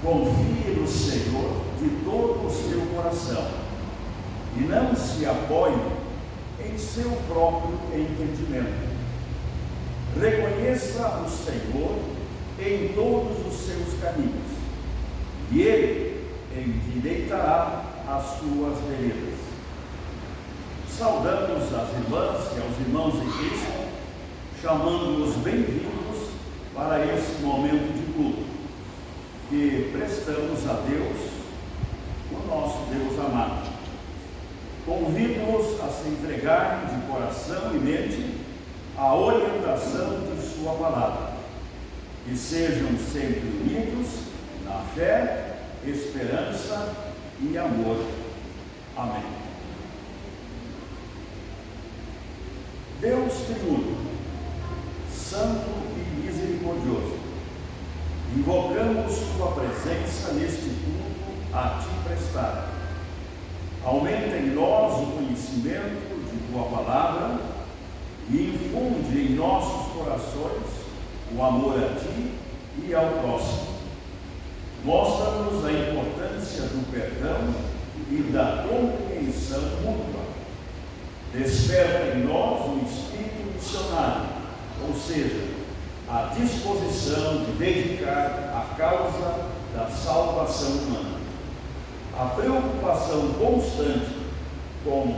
Confie no Senhor de todo o seu coração e não se apoie em seu próprio entendimento. Reconheça o Senhor em todos os seus caminhos e Ele endireitará as suas veredas. Saudamos as irmãs e aos irmãos em Cristo, chamando-os bem-vindos para esse momento de culto, que prestamos a Deus, o nosso Deus amado. Convido-os a se entregarem de coração e mente à orientação de sua palavra, que sejam sempre unidos na fé, esperança e amor. Amém. Deus triuno, santo e misericordioso, invocamos tua presença neste culto a ti prestado. Aumenta em nós o conhecimento de tua palavra e infunde em nossos corações o amor a ti e ao próximo. Mostra-nos a importância do perdão e da compreensão mútua. Desperta em nós o espírito missionário, ou seja, a disposição de dedicar a causa da salvação humana. A preocupação constante com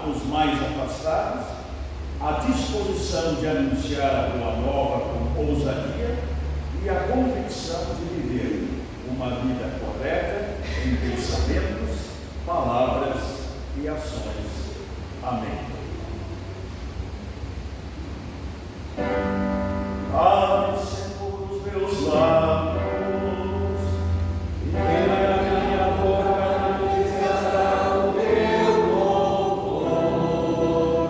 os mais afastados, a disposição de anunciar a boa nova com ousadia e a convicção de viver uma vida correta em pensamentos, palavras e ações. Amém. Abre, Senhor, os meus lábios, e na minha boca manifestar o teu louvor.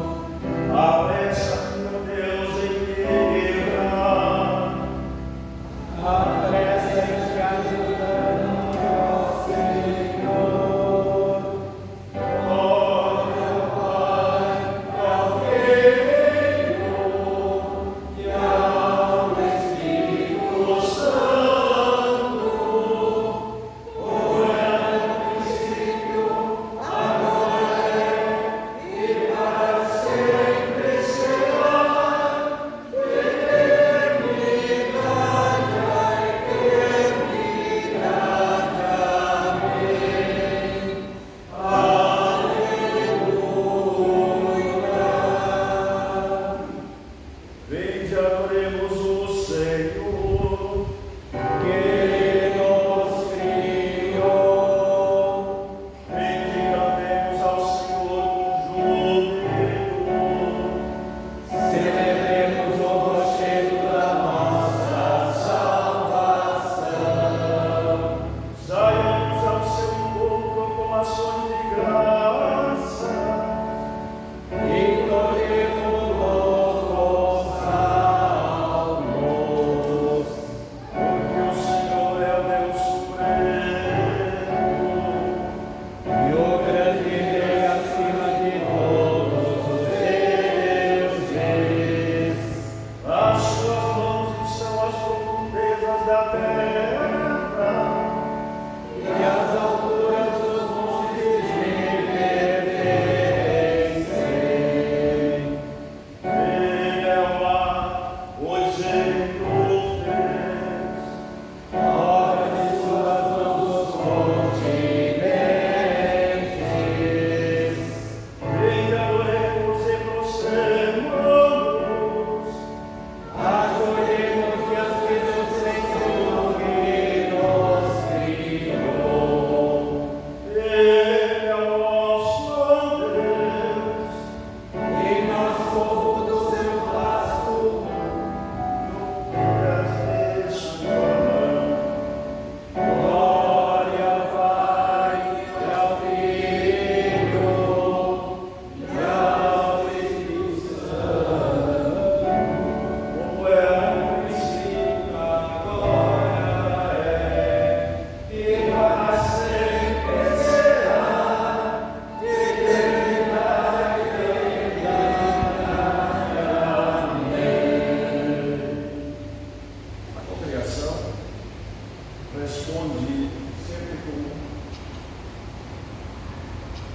Apressa-te, meu Deus, em me livrar. Apressa-te a ajudar-me, ó Senhor. Glória ao Pai,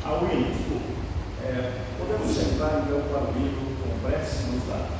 ao hino, desculpa. Podemos sentar então para o hino com prece nos lábios.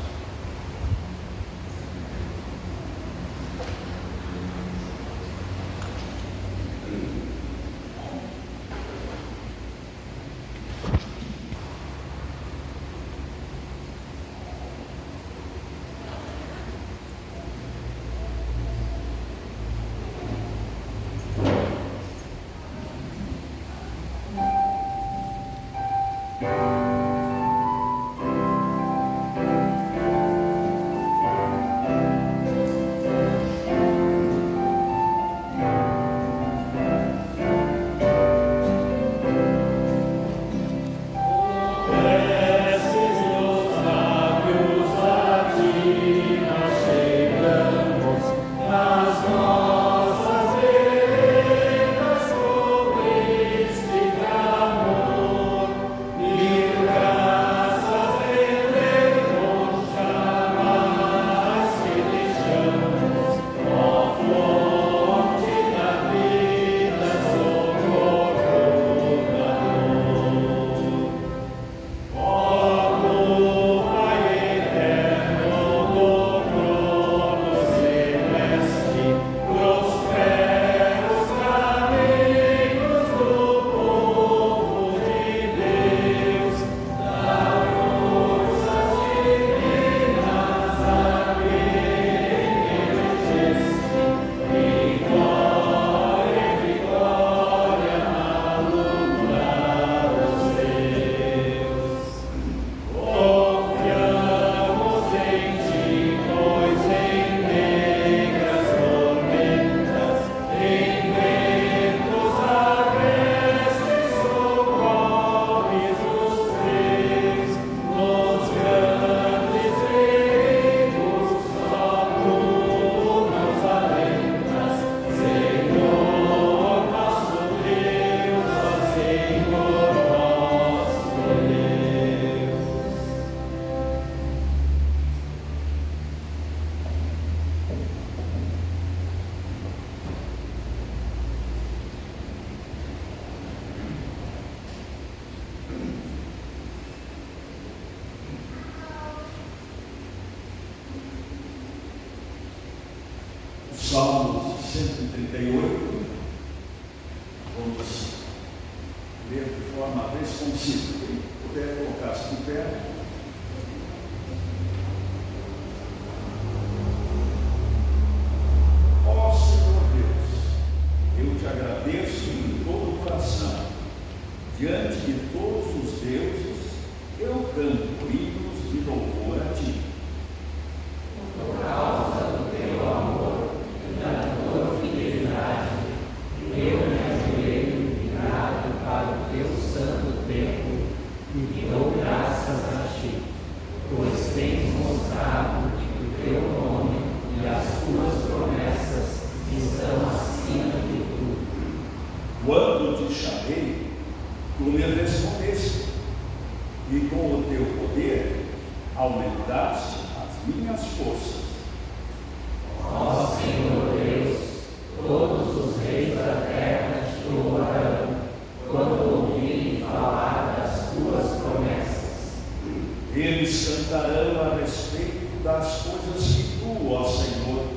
Salmo 138, vamos ler de forma responsiva. Quem puder colocar-se de pé. Ó Senhor Deus, eu te agradeço de todo o coração. Diante de todos os deuses, eu canto hinos de louvor a ti. Por causa do teu amor e da tua fidelidade, eu me ajoelho virado para o teu santo templo e dou graças a ti, pois tens mostrado que o teu nome e as tuas promessas estão acima de tudo. Quando te chamei, tu me respondeste, e com o teu poder aumentaste as minhas forças. Ó Senhor Deus, todos os reis da terra te louvarão quando ouvirem falar das tuas promessas. Eles cantarão a respeito das coisas que tu, ó Senhor,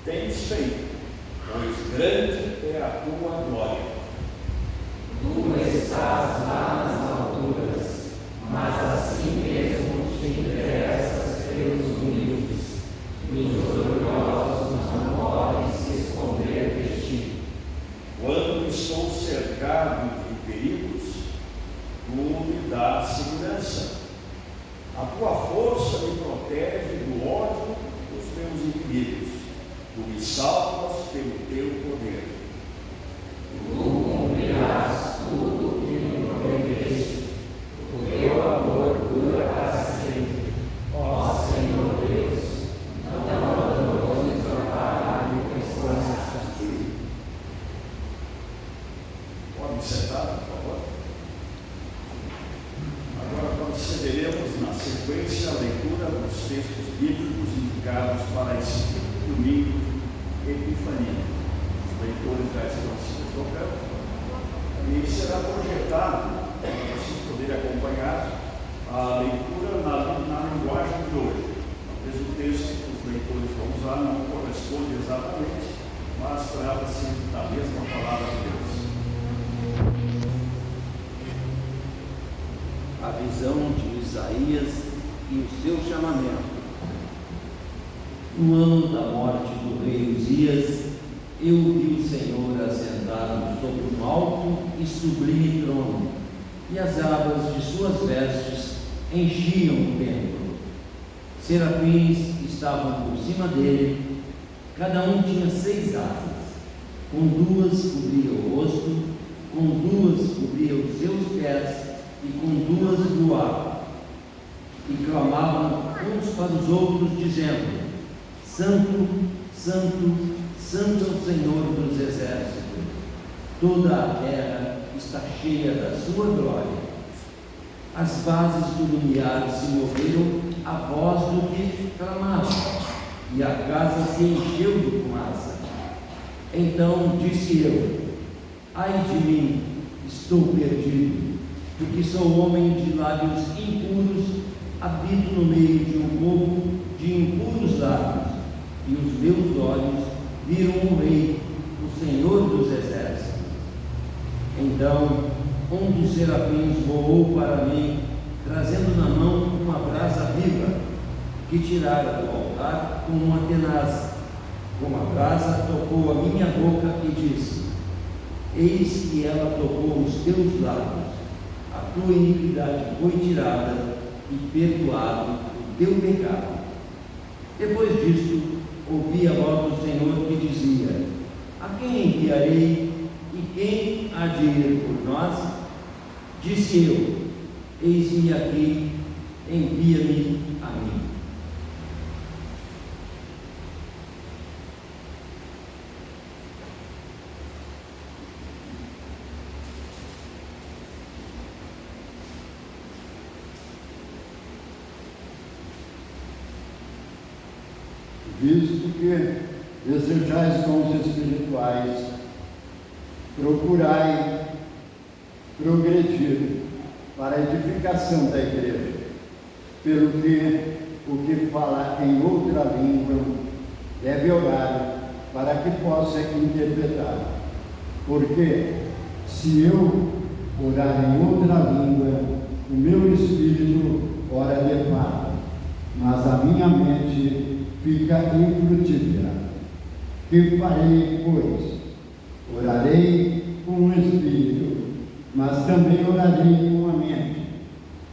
tens feito, pois grande é a tua glória. Tu estás lá nas alturas, mas assim mesmo te interessas pelos humildes, e os orgulhosos não podem se esconder de ti. Quando estou cercado de perigos, tu me dás segurança. A tua força me protege do ódio dos meus inimigos. Tu me salvas pelo teu poder. Tu cumprirás tudo o que me prometeste. O teu amor dura para sempre. Ó Senhor Deus, não abandones o trabalho que estás. Pode sentar, por favor. Agora procederemos na sequência a leitura dos textos bíblicos indicados para esse domingo de Epifania. Os leitores já estão se deslocando e será projetado a leitura na linguagem de hoje. Talvez o texto que os leitores vão usar não corresponde exatamente, mas trata-se da mesma palavra de Deus. A visão de Isaías e o seu chamamento. No ano da morte do rei Uzias, eu vi o Senhor assentado sobre um alto e sublime trono, e as abas de suas vestes enchiam o templo. Serafins estavam por cima dele, cada um tinha 6 asas, com 2 cobria o rosto, com 2 cobria os seus pés, e com 2 voavam. E clamavam uns para os outros, dizendo: Santo, Santo, Santo é o Senhor dos exércitos, toda a terra está cheia da sua glória. As bases do lumiar se moveram à voz do que clamava, e a casa se encheu de fumaça. Então disse eu: ai de mim, estou perdido, porque sou homem de lábios impuros, habito no meio de um povo de impuros lábios, e os meus olhos viram o Rei, o Senhor dos exércitos. Então um dos serafins voou para mim, trazendo na mão uma brasa viva, que tirara do altar com uma tenaz. Com a brasa tocou a minha boca e disse: eis que ela tocou os teus lábios, a tua iniquidade foi tirada e perdoado o teu pecado. Depois disto, ouvi a voz do Senhor que dizia: a quem enviarei e quem há de ir por nós? Disse eu: eis-me aqui, envia-me a mim. Visto que desejais dons espirituais, procurai progredir para a edificação da igreja, pelo que o que fala em outra língua deve orar para que possa interpretar. Porque se eu orar em outra língua, o meu espírito ora de fato, mas a minha mente fica infrutífera. Que farei, pois? Orarei com o espírito, mas também orarei com a mente.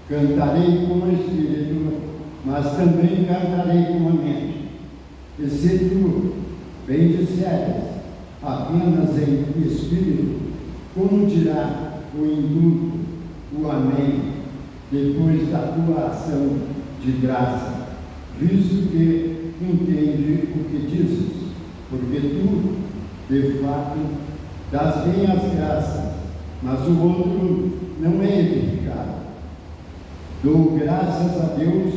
Cantarei com o espírito, mas também cantarei com a mente. E se tu bem disseres apenas em espírito, como dirá o indulto, o amém, depois da tua ação de graça, visto que entende o que dizes, porque tu, de fato, dás bem as graças, mas o outro não é edificado. Dou graças a Deus,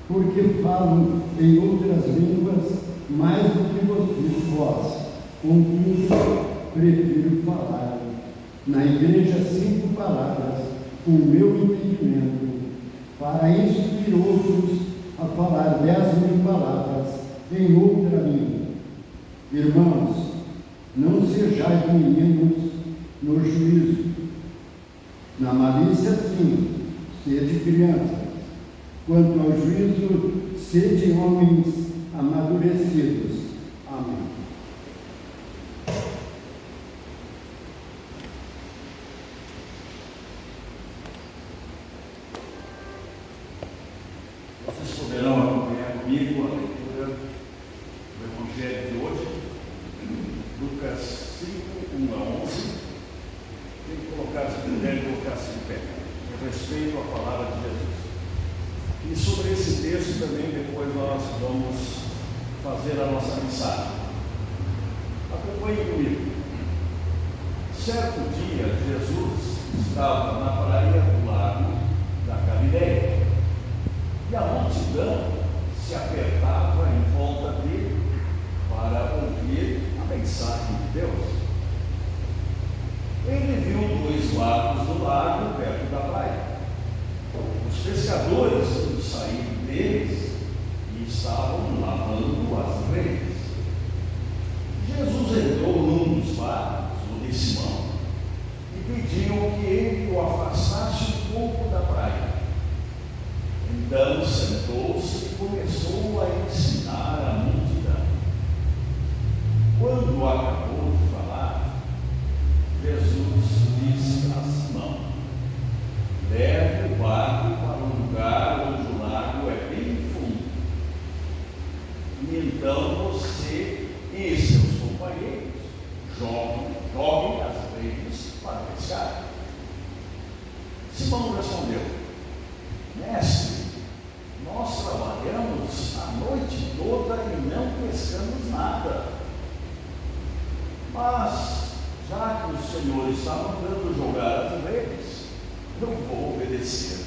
porque falo em outras línguas mais do que vós, contudo, prefiro falar na igreja 5 palavras, com o meu entendimento, para instruir outros a falar 10.000 palavras em outra língua. Irmãos, não sejais meninos no juízo. Na malícia, sim, sede crianças. Quanto ao juízo, sede homens amadurecidos. Amém. Vocês poderão acompanhar comigo a leitura do Evangelho de hoje, Lucas 5, 1 a 11. Tem que colocar, se puder, colocar-se em pé, com respeito à palavra de Jesus. E sobre esse texto também depois nós vamos fazer a nossa mensagem. Acompanhe comigo. Certo dia, Jesus estava na praia do lago da Galileia, e a multidão se apertava em volta dele para ouvir a mensagem de Deus. Ele viu 2 barcos no lago perto da praia. Os pescadores Senhor está mandando jogar as redes, eu vou obedecer.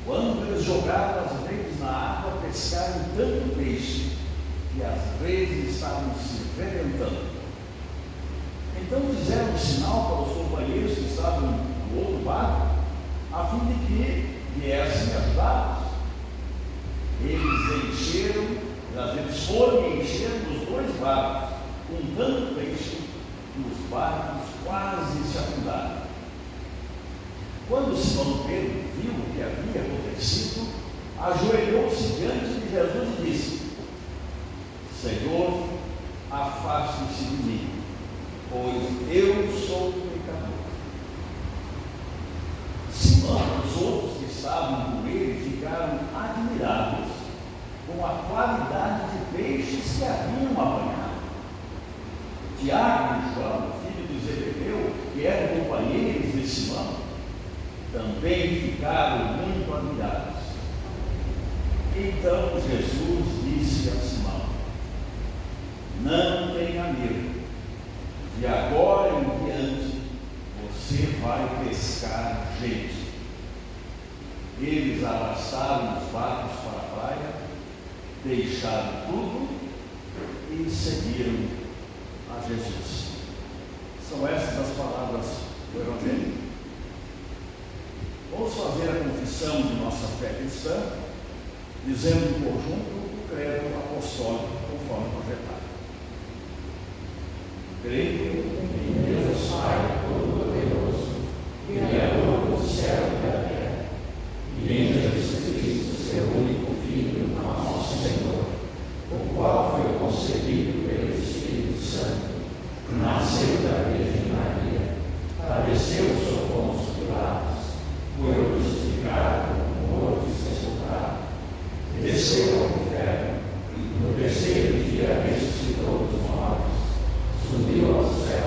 Quando eles jogaram as redes na água, pescaram tanto peixe que as redes estavam se reventando. Então fizeram um sinal para os companheiros que estavam no outro barco, a fim de que viessem ajudá-los. Eles foram e encheram os dois barcos com tanto peixe que os barcos quase se afundaram. Quando Simão Pedro viu o que havia acontecido, ajoelhou-se diante de Jesus e disse: Senhor, afaste-se de mim, pois eu sou pecador. Simão e os outros que estavam com ele ficaram admirados com a qualidade de peixes que haviam apanhado. Tiago e João, filho de Zebedeu, que eram companheiros de Simão, também ficaram muito admirados. Então Jesus disse a Simão: não tenha medo, de agora em diante você vai pescar gente. Eles arrastaram os barcos para a praia, deixaram tudo e seguiram a Jesus. São essas as palavras do Evangelho. Vamos fazer a confissão de nossa fé cristã, dizendo em conjunto o credo apostólico, conforme projetado. Creio em Deus Pai Todo-Poderoso, Criador do céu e da terra, e em Jesus Cristo, seu único Filho, nosso Senhor, o qual foi concebido pelo Espírito Santo, nasceu da Virgem Maria, padeceu sob Pôncio Pilatos, foi crucificado, morto e sepultado, desceu ao inferno, no terceiro dia ressuscitou dos mortos, subiu ao céu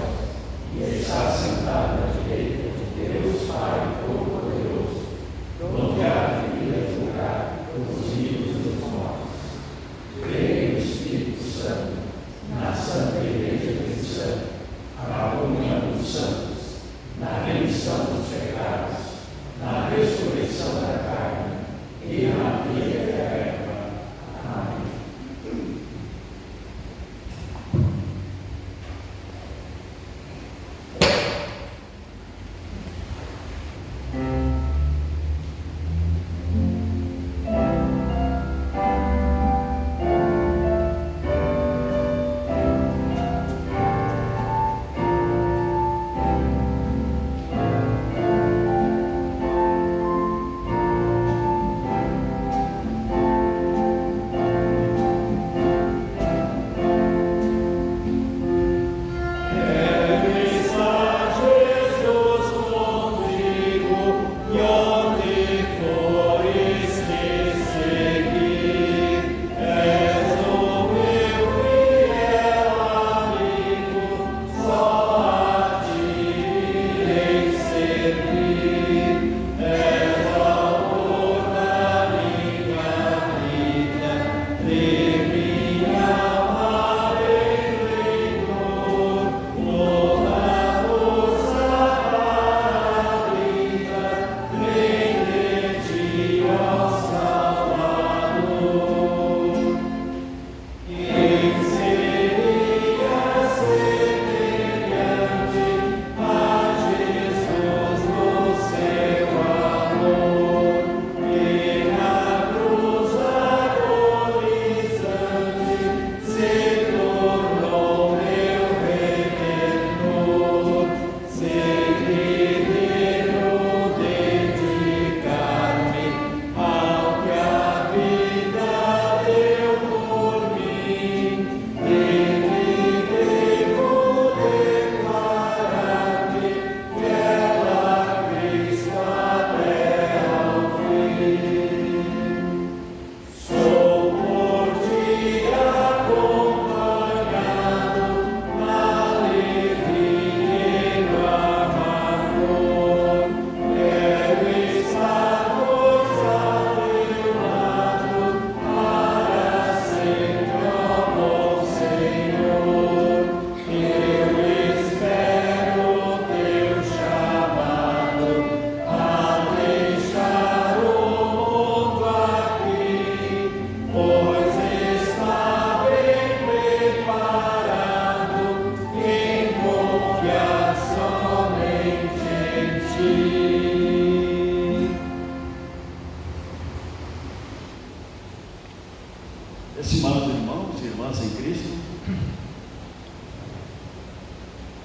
irmãs em Cristo,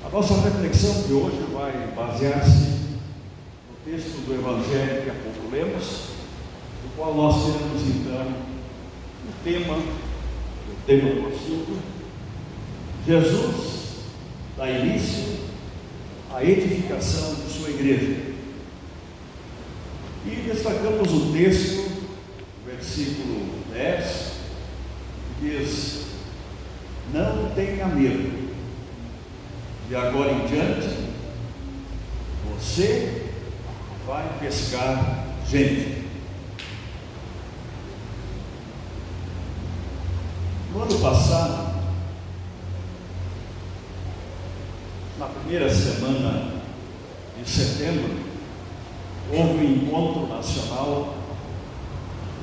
a nossa reflexão de hoje vai basear-se no texto do Evangelho que há pouco lemos, do qual nós teremos então o tema do assunto: Jesus dá início à edificação de sua igreja. E destacamos o texto, versículo 10, que diz: não tenha medo, de agora em diante você vai pescar gente. No ano passado, na primeira semana de setembro, houve um encontro nacional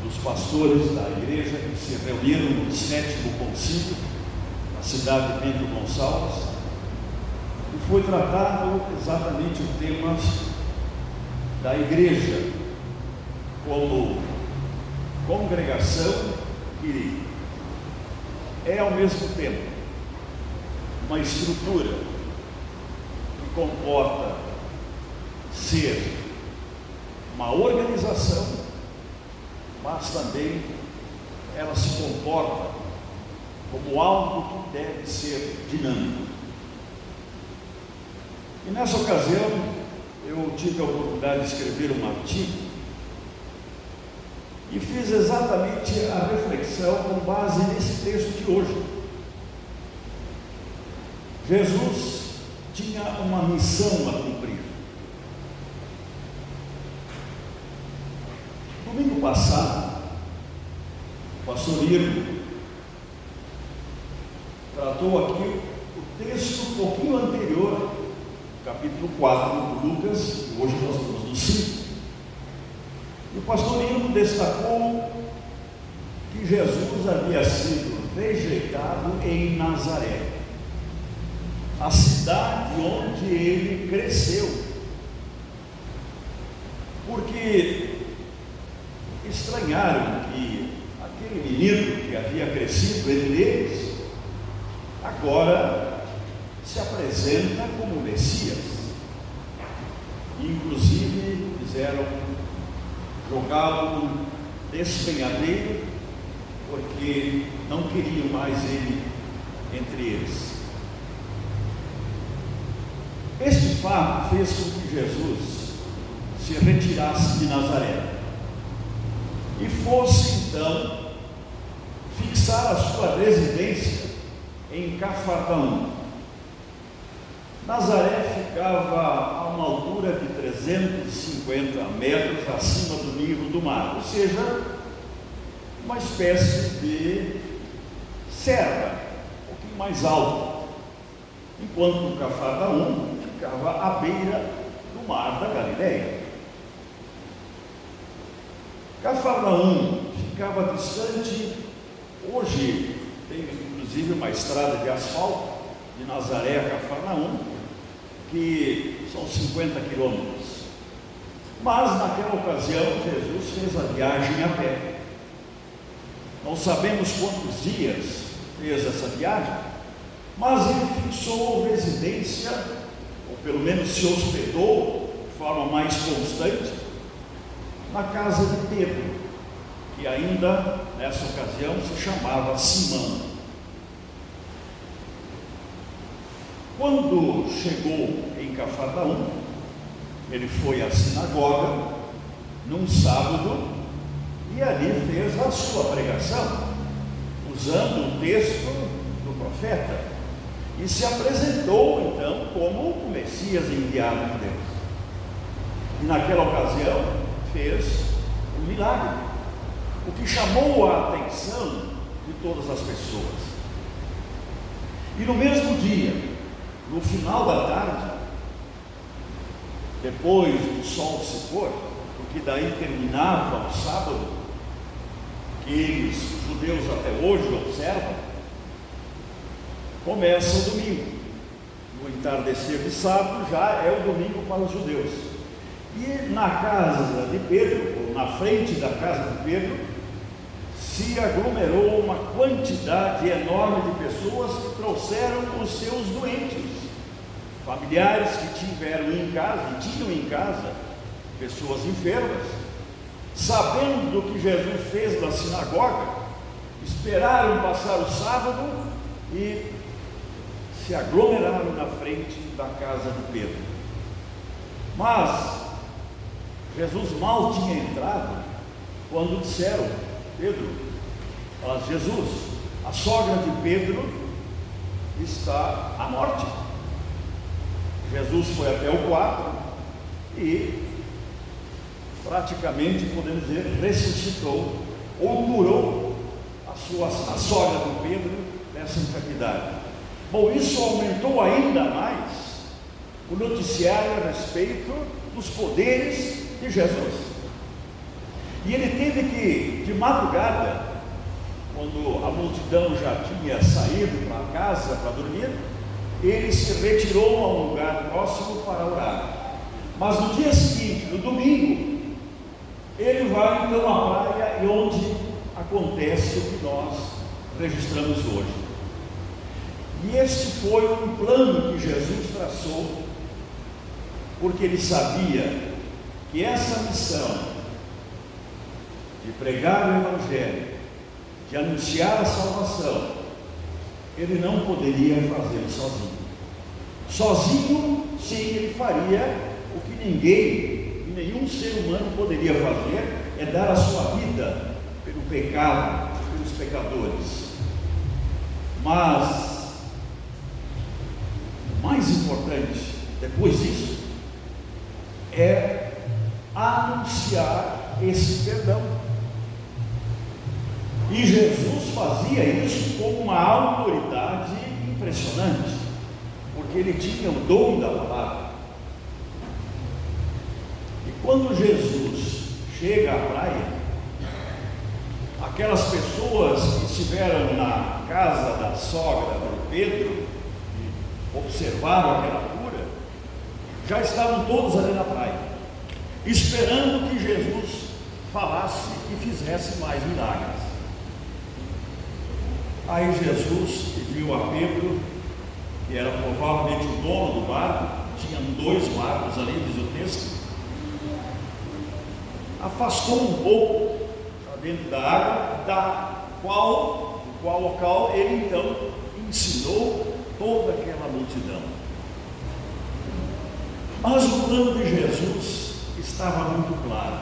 dos pastores da igreja que se reuniram no 7º concílio, na cidade de Bento Gonçalves, e foi tratado exatamente o tema da igreja como congregação que é ao mesmo tempo uma estrutura que comporta ser uma organização, mas também ela se comporta como algo que deve ser dinâmico. E nessa ocasião eu tive a oportunidade de escrever um artigo e fiz exatamente a reflexão com base nesse texto de hoje. Jesus tinha uma missão a cumprir. Domingo passado, o pastor Irmo tratou aqui o texto um pouquinho anterior, capítulo 4 de Lucas, e hoje nós estamos no 5. E o pastor Irmo destacou que Jesus havia sido rejeitado em Nazaré, a cidade onde ele cresceu, porque estranharam que aquele menino que havia crescido entre eles agora se apresenta como Messias. Inclusive quiseram jogá-lo no despenhadeiro, porque não queriam mais ele entre eles. Este fato fez com que Jesus se retirasse de Nazaré e fosse então fixar a sua residência em Cafarnaum. Nazaré ficava a uma altura de 350 metros acima do nível do mar, ou seja, uma espécie de serra, um pouquinho mais alta, enquanto Cafarnaum ficava à beira do mar da Galileia. Cafarnaum ficava distante, hoje tem inclusive uma estrada de asfalto de Nazaré a Cafarnaum, que são 50 quilômetros. Mas naquela ocasião Jesus fez a viagem a pé. Não sabemos quantos dias fez essa viagem, mas ele fixou residência, ou pelo menos se hospedou de forma mais constante, na casa de Pedro, que ainda nessa ocasião se chamava Simão. Quando chegou em Cafarnaum, ele foi à sinagoga num sábado e ali fez a sua pregação, usando o texto do profeta, e se apresentou então como o Messias enviado de Deus. E naquela ocasião fez um milagre, o que chamou a atenção de todas as pessoas. E no mesmo dia, no final da tarde, depois do sol se pôr, porque daí terminava o sábado, que eles, os judeus até hoje observam, começa o domingo. No entardecer de sábado já é o domingo para os judeus. E na casa de Pedro, ou na frente da casa de Pedro, se aglomerou uma quantidade enorme de pessoas que trouxeram os seus doentes, familiares que tiveram em casa, e tinham em casa pessoas enfermas. Sabendo do que Jesus fez na sinagoga, esperaram passar o sábado e se aglomeraram na frente da casa de Pedro. Mas Jesus mal tinha entrado quando disseram: Pedro, Jesus, a sogra de Pedro está à morte. Jesus foi até o quarto e praticamente, podemos dizer, ressuscitou ou curou a sogra de Pedro dessa enfermidade. Bom, isso aumentou ainda mais o noticiário a respeito dos poderes de Jesus. E ele teve que, de madrugada, quando a multidão já tinha saído para casa para dormir, ele se retirou a um lugar próximo para orar. Mas no dia seguinte, no domingo, ele vai então à praia, e onde acontece o que nós registramos hoje. E este foi um plano que Jesus traçou, porque ele sabia que essa missão de pregar o Evangelho, de anunciar a salvação, ele não poderia fazer sozinho. Sozinho, sim, ele faria o que ninguém, nenhum ser humano poderia fazer, é dar a sua vida pelo pecado, pelos pecadores. Mas o mais importante, depois disso, é anunciar esse perdão. E Jesus fazia isso com uma autoridade impressionante, porque ele tinha o dom da palavra. Quando Jesus chega à praia, aquelas pessoas que estiveram na casa da sogra de Pedro, que observaram aquela cura, já estavam todos ali na praia, esperando que Jesus falasse e fizesse mais milagres. Aí Jesus viu a Pedro, que era provavelmente o dono do barco, tinham 2 barcos ali, diz o texto, afastou um pouco para dentro da água, do qual local ele então ensinou toda aquela multidão. Mas o plano de Jesus estava muito claro.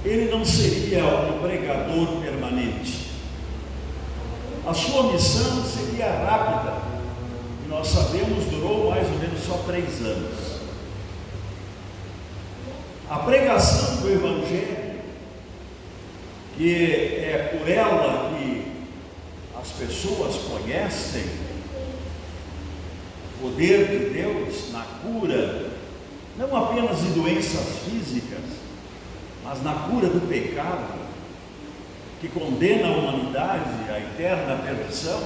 Ele não seria um pregador permanente. A sua missão seria rápida, e nós sabemos, durou mais ou menos só 3 anos. A pregação do Evangelho, que é por ela que as pessoas conhecem o poder de Deus na cura, não apenas de doenças físicas, mas na cura do pecado, que condena a humanidade à eterna perdição.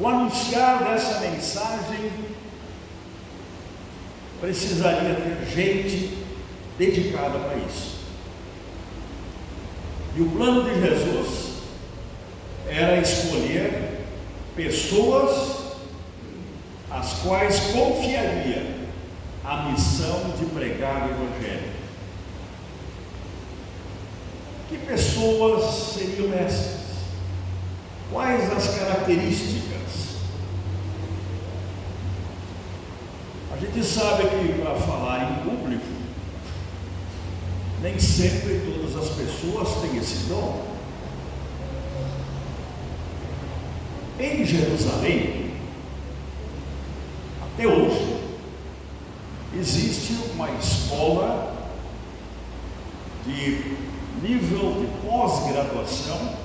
O anunciar dessa mensagem precisaria ter gente dedicada para isso. E o plano de Jesus era escolher pessoas às quais confiaria a missão de pregar o Evangelho. Que pessoas seriam essas? Quais as características? A gente sabe que para falar em público, nem sempre todas as pessoas têm esse dom. Em Jerusalém, até hoje, existe uma escola de nível de pós-graduação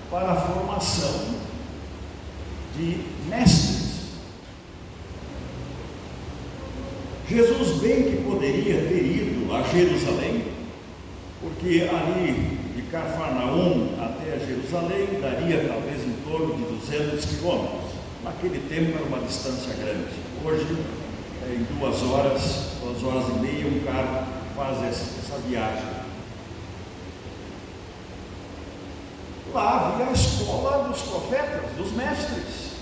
para a formação de mestres. Jesus bem que poderia ter ido a Jerusalém, porque ali de Cafarnaum até Jerusalém daria talvez em torno de 200 quilômetros. Naquele tempo era uma distância grande. Hoje, em 2 horas, 2 horas e meia, um carro faz essa viagem. lá havia a escola dos profetas, dos mestres.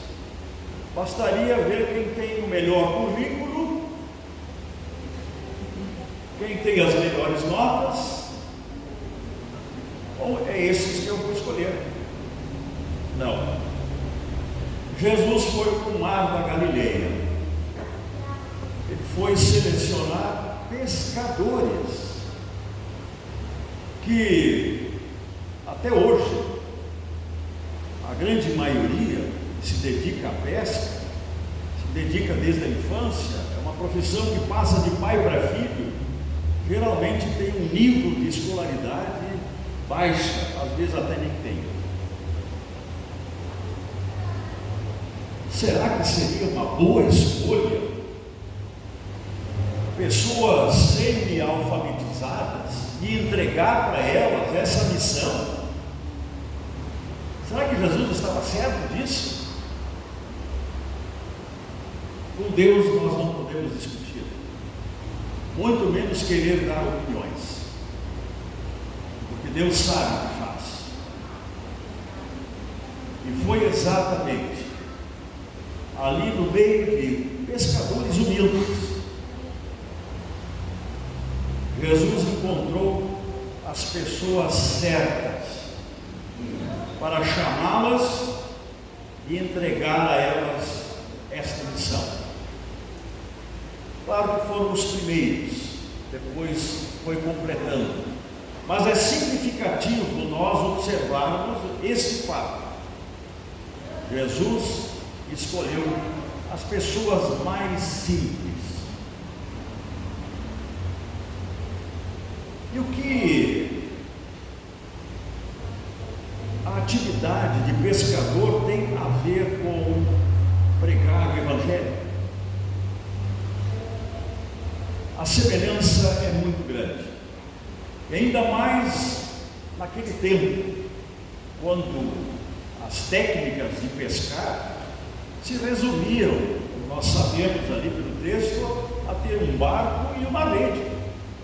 Bastaria ver quem tem o melhor currículo, quem tem as melhores notas. Bom, é esses que eu vou escolher. Não. Jesus foi para o mar da Galileia. Ele foi selecionar pescadores que até hoje a grande maioria se dedica à pesca, se dedica desde a infância. É uma profissão que passa de pai para filho. Geralmente tem um nível de escolaridade baixa, às vezes até nem tem. Será que seria uma boa escolha pessoas semi-alfabetizadas e entregar para elas essa missão? Será que Jesus estava certo disso? Com Deus nós não podemos discutir, muito menos querer dar opiniões, porque Deus sabe o que faz. E foi exatamente ali no meio de pescadores humildes, Jesus encontrou as pessoas certas para chamá-las e entregar a elas esta missão. Claro que foram os primeiros, depois foi completando, mas é significativo nós observarmos este fato. Jesus escolheu as pessoas mais simples. E o que a atividade de pescador tem a ver com pregar o Evangelho? A semelhança é muito grande, e ainda mais naquele tempo, quando as técnicas de pescar se resumiam, como nós sabemos ali pelo texto, a ter um barco e uma rede,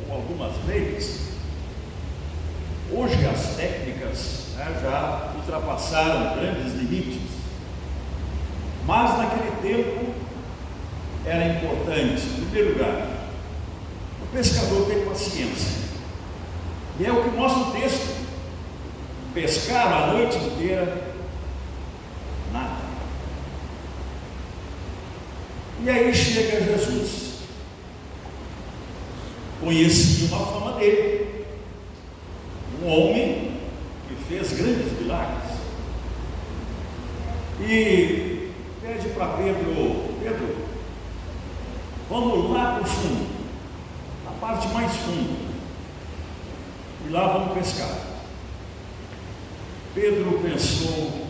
ou algumas redes. Hoje as técnicas já ultrapassaram grandes limites, mas naquele tempo era importante, em primeiro lugar, o pescador ter paciência, e é o que mostra o texto. Pescar a noite inteira, nada. E aí chega Jesus. Conhecia uma fama dele, um homem que fez grandes milagres, e pede para Pedro: Pedro, vamos lá para o fundo, na parte mais funda, e lá vamos pescar. Pedro pensou: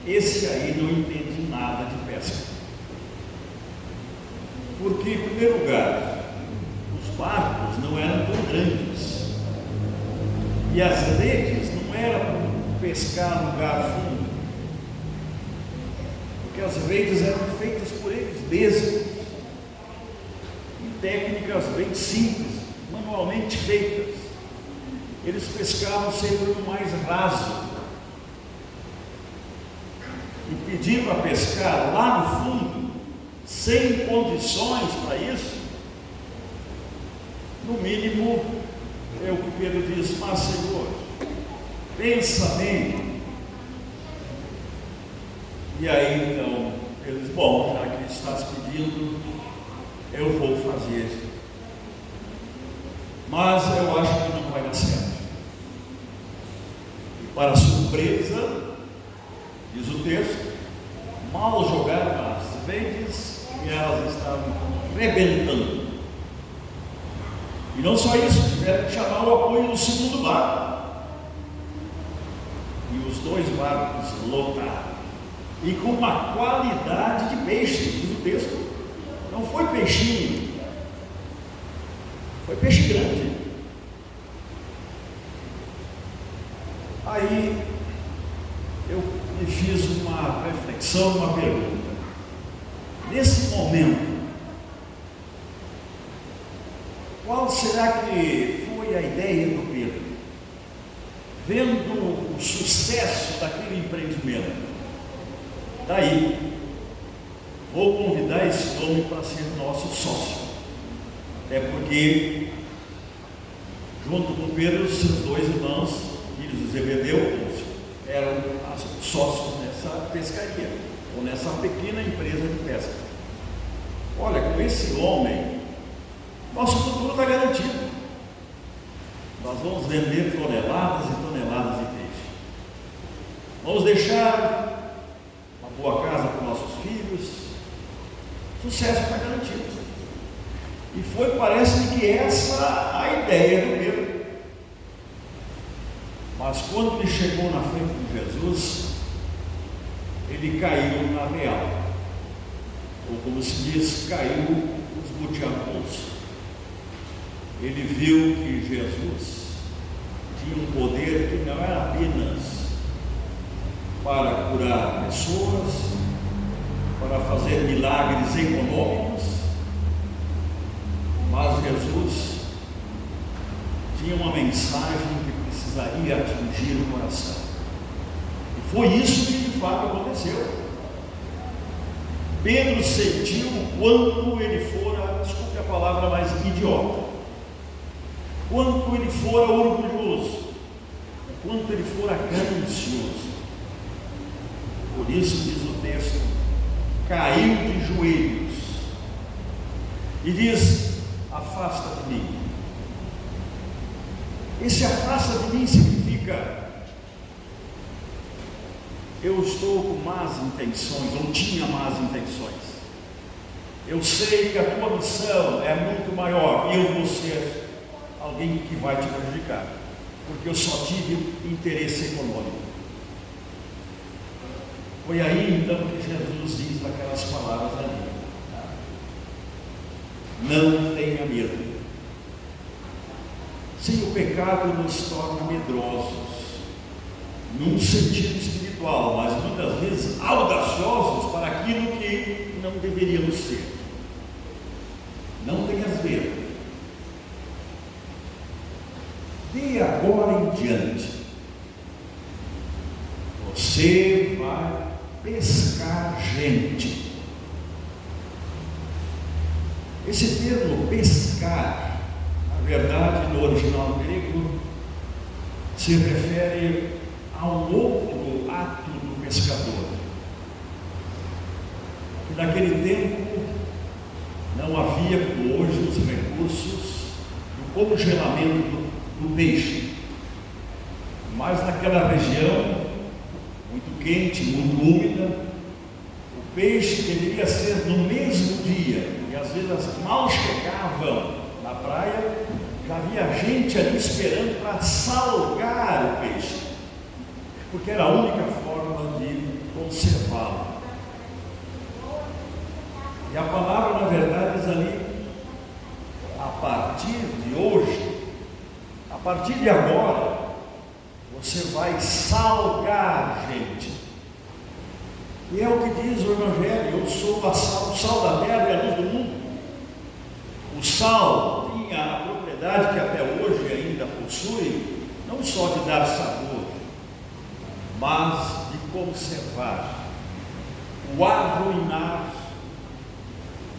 esse aí não entende nada de pesca, porque, em primeiro lugar, os barcos não eram tão grandes, e as redes não eram para pescar no lugar fundo, porque as redes eram feitas por eles mesmos, em técnicas bem simples, manualmente feitas. Eles pescavam sempre no mais raso, e pedir para pescar lá no fundo, sem condições para isso, no mínimo, é o que Pedro diz: mas Senhor, pensa bem. E aí então, ele diz: bom, já que estás pedindo, eu vou fazer, mas eu acho que não vai dar certo. E para surpresa, diz o texto, mal jogaram as redes e elas estavam rebentando. E não só isso, tiveram que chamar o apoio do segundo barco. E os dois barcos lotaram. E com uma qualidade de peixe, diz o texto. Não foi peixinho, foi peixe grande. Aí eu me fiz uma reflexão, uma pergunta. Nesse momento, qual será que foi a ideia do Pedro? vendo o sucesso daquele empreendimento, daí vou convidar esse homem para ser nosso sócio, até porque junto com Pedro, seus dois irmãos, filhos de Zebedeu, eram sócios nessa pescaria, ou nessa pequena empresa de pesca. Olha, com esse homem, nosso futuro está garantido. Nós vamos vender toneladas e toneladas de peixe. Vamos deixar uma boa casa para nossos filhos. Sucesso está garantido. E foi, parece-me que essa a ideia do Pedro. Mas quando ele chegou na frente de Jesus, ele caiu na real. Ou como se diz, caiu os butiacos. Ele viu que Jesus tinha um poder que não era apenas para curar pessoas, para fazer milagres econômicos, mas Jesus tinha uma mensagem que precisaria atingir o coração. E foi isso que de fato aconteceu. Pedro sentiu o quanto ele fora, desculpe a palavra, mais idiota, quanto ele fora orgulhoso, o quanto ele fora ganancioso. Por isso diz o texto, caiu de joelhos e diz: afasta de mim. Esse afasta de mim significa: eu estou com más intenções, ou tinha más intenções. Eu sei que a tua missão é muito maior e eu vou ser alguém que vai te prejudicar, porque eu só tive interesse econômico. Foi aí então que Jesus diz aquelas palavras ali: não tenha medo. Sim, o pecado nos torna medrosos, num sentido espiritual, mas muitas vezes audaciosos para aquilo que não deveríamos ser. Não tenhas medo. De agora em diante, você vai pescar gente. Esse termo pescar, na verdade, no original grego, se refere a um outro ato do pescador. Que naquele tempo não havia, como hoje, os recursos do congelamento do peixe, mas naquela região muito quente, muito úmida, o peixe deveria ser no mesmo dia, e às vezes mal chegavam na praia, já havia gente ali esperando para salgar o peixe, porque era a única forma de conservá-lo. E a palavra, na verdade, diz ali: a partir de hoje, a partir de agora, você vai salgar gente. E é o que diz o Evangelho: eu sou o sal da terra e a luz do mundo. O sal tinha a propriedade que até hoje ainda possui, não só de dar sabor, mas de conservar, o arruinar,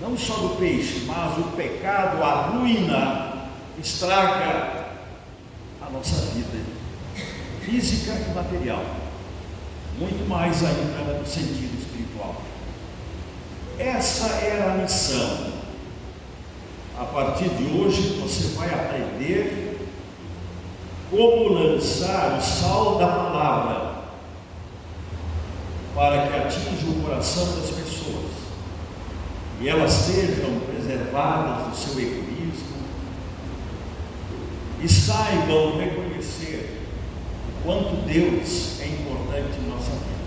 não só do peixe, mas o pecado arruina, estraga a nossa vida física e material, muito mais ainda no sentido espiritual. Essa era a missão. A partir de hoje você vai aprender como lançar o sal da palavra para que atinja o coração das pessoas e elas sejam preservadas do seu egoísmo e saibam reconhecer o quanto Deus é importante em nossa vida.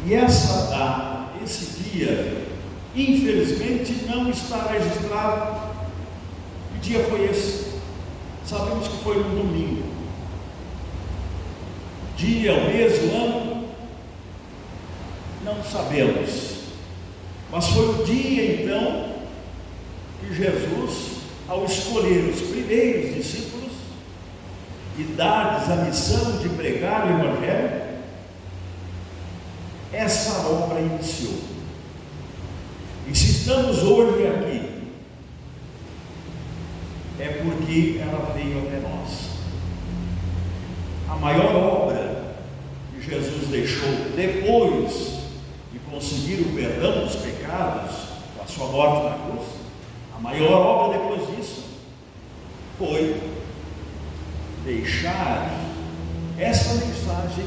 E essa data, esse dia, infelizmente não está registrado. Que dia foi esse? Sabemos que foi no domingo. Dia, o mês, o ano? Não sabemos. Mas foi o dia então que Jesus, ao escolher os primeiros discípulos, e dar-lhes a missão de pregar o Evangelho, essa obra iniciou. E se estamos hoje aqui, é porque ela veio até nós. A maior obra que Jesus deixou depois de conseguir o perdão dos pecados, com a sua morte na cruz, a maior obra depois disso foi deixar essa mensagem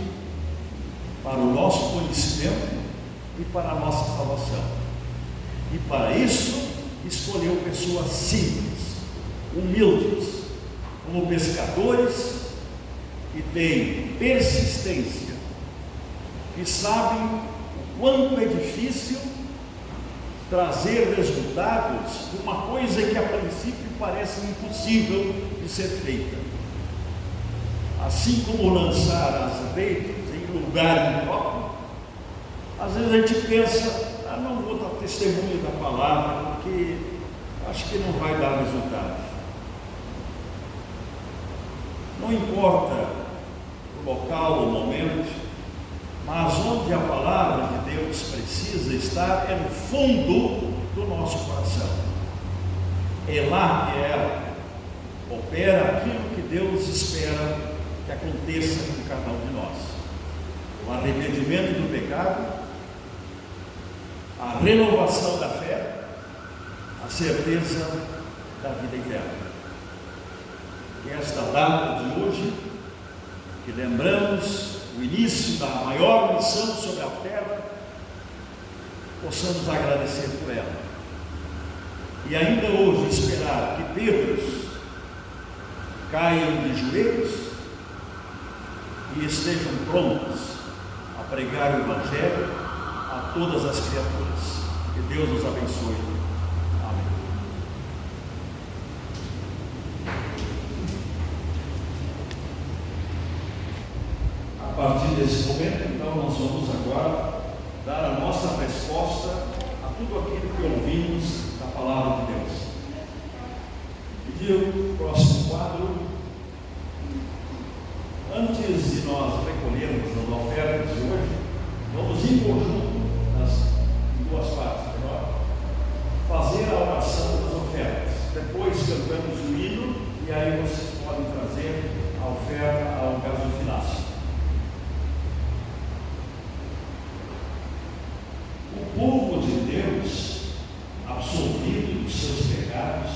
para o nosso conhecimento e para a nossa salvação. E para isso escolheu pessoas simples, humildes, como pescadores que têm persistência, que sabem o quanto é difícil trazer resultados de uma coisa que a princípio parece impossível de ser feita. Assim como lançar as redes em lugar impróprio, às vezes a gente pensa, não vou dar testemunho da palavra, porque acho que não vai dar resultado. Não importa o local, o momento, mas onde a palavra de Deus precisa estar é no fundo do nosso coração. É lá que ela opera aquilo que Deus espera que aconteça com cada um de nós: o arrependimento do pecado, a renovação da fé, a certeza da vida eterna. E esta data de hoje, que lembramos o início da maior missão sobre a terra, possamos agradecer por ela. E ainda hoje esperar que Pedros caiam de joelhos e estejam prontos a pregar o Evangelho a todas as criaturas. Que Deus nos abençoe. Amém. A partir desse momento, então, nós vamos agora dar a nossa resposta a tudo aquilo que ouvimos da palavra de Deus. Pedir o próximo quadro. Antes de nós recolhermos as ofertas de hoje, vamos em conjunto, em duas partes melhor, fazer a oração das ofertas. Depois cantamos o hino e aí vocês podem trazer a oferta ao gasofilácio. O povo de Deus, absolvido dos seus pecados,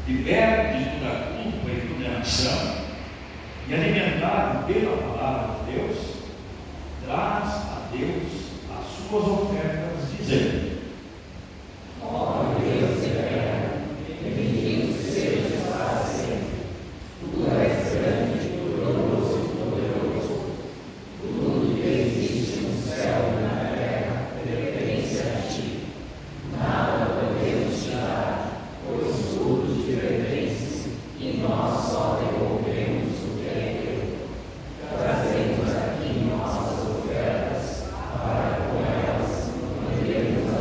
liberto de toda culpa e condenação, e alimentado pela palavra de Deus, traz a Deus as suas ofertas, dizendo: ó Deus eterno, bendito sejas para sempre. Tu és grande, glorioso e poderoso. Tudo que existe no céu e na terra pertence a ti. Nada podemos te dar, pois tudo te pertence, e nós só devolvemos o que é teu. Trazemos aqui nossas ofertas, para com elas mantermos a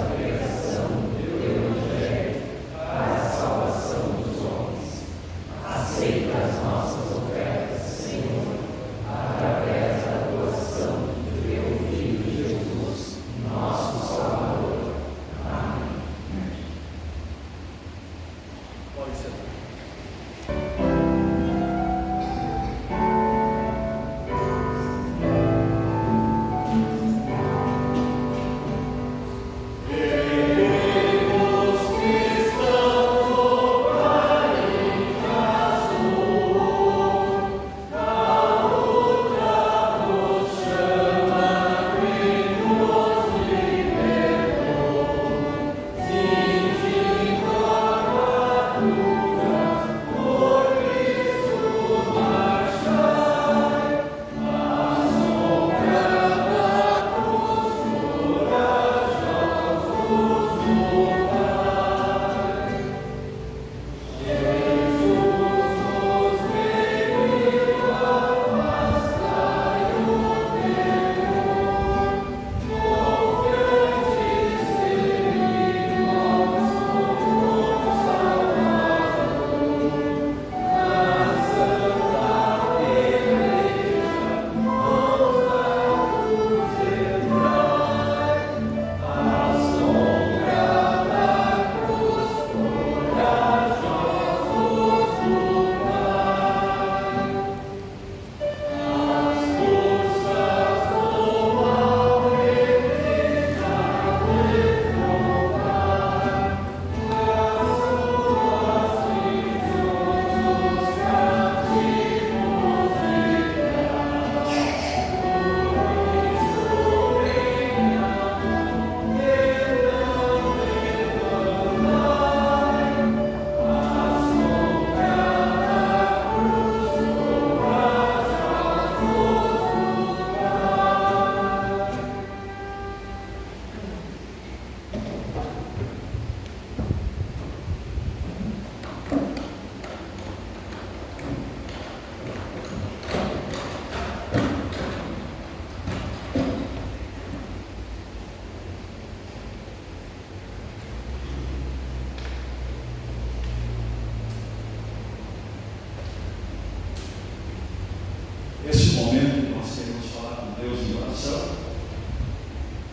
oração,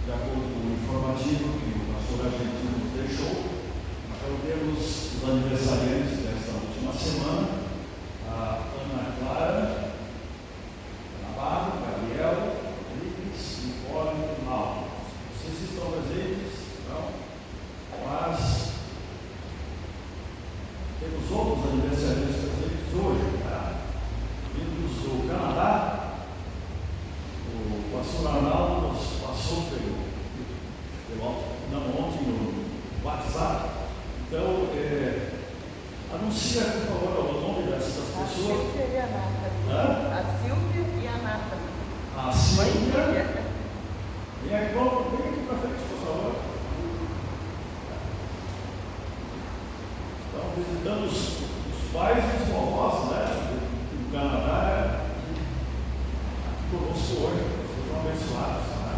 de acordo com o informativo que o pastor argentino nos deixou. Então temos os aniversariantes desta última semana, a Ana Clara, Amado, Gabriela, Rodrigues, Nicole e Mauro. Vocês estão presentes? Não? Mas temos outros aniversariantes presentes hoje, tá? Vindos do Canadá. O pastor Arnaldo nos passou ontem no WhatsApp. Então, anuncia, por favor, o nome dessas pessoas. A Silvia e a Nata. A Silvia e a Nata. A Silvia. Vem aqui para frente, por favor. Estão visitando os pais e os vovós, né? Do Canadá. Conosco hoje. Vocês são abençoados. Né?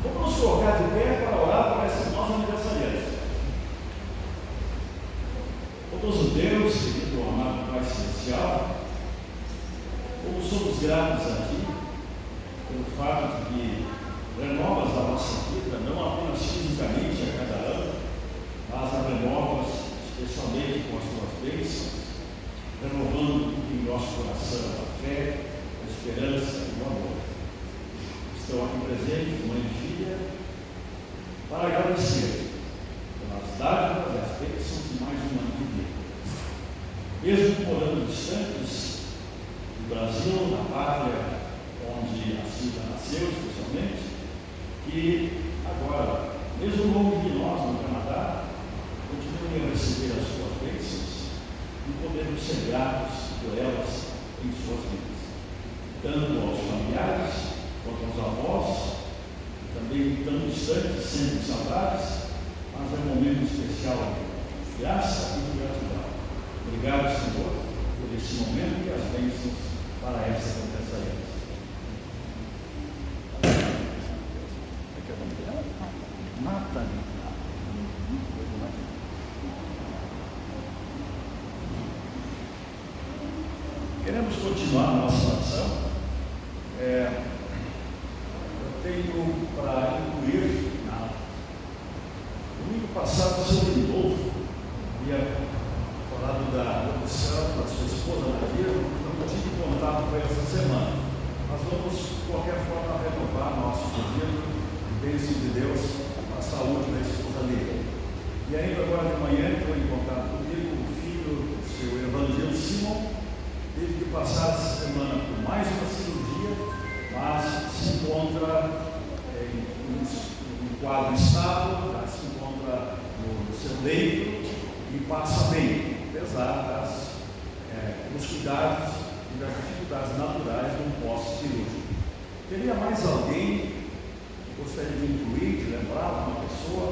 Vamos nos colocar de pé para orar para esses nossos aniversariantes. Poderoso Deus, querido amado Pai Celestial, como somos gratos a Ti pelo fato de que renovas a nossa vida, não apenas fisicamente a cada ano, mas a renovas especialmente com as Tuas bênçãos, renovando em nosso coração a fé, a esperança e o amor. Estão aqui presentes, mãe e filha, para agradecer pelas dádivas e as bênçãos de mais um ano de vida. Mesmo morando distantes do Brasil, na pátria onde a Silvia nasceu, especialmente, que agora, mesmo longe de nós no Canadá, continuem a receber as suas bênçãos e podemos ser gratos por elas em suas vidas, tanto aos familiares quanto aos avós, que também tão distantes, sentem saudades, mas é um momento especial de graça e de gratidão. Obrigado, Senhor, por esse momento e as bênçãos para essa conferência. Mata. Queremos continuar a nossa oração. Eu tenho para incluir, domingo passado, o seu novo, havia falado da opção da sua esposa Maria, não tive contato com ela essa semana. Nós vamos, de qualquer forma, renovar nosso pedido de bênção de Deus para a saúde da esposa dele. E ainda agora de manhã, entrou em contato comigo, o filho do seu Evangelho Simon, teve que passar essa semana por mais uma cirurgia, mas se encontra em um quadro estável, já se encontra no seu leito e passa bem, apesar dos cuidados e das dificuldades naturais de um pós-cirúrgico. Teria mais alguém que gostaria de incluir, de lembrar uma pessoa?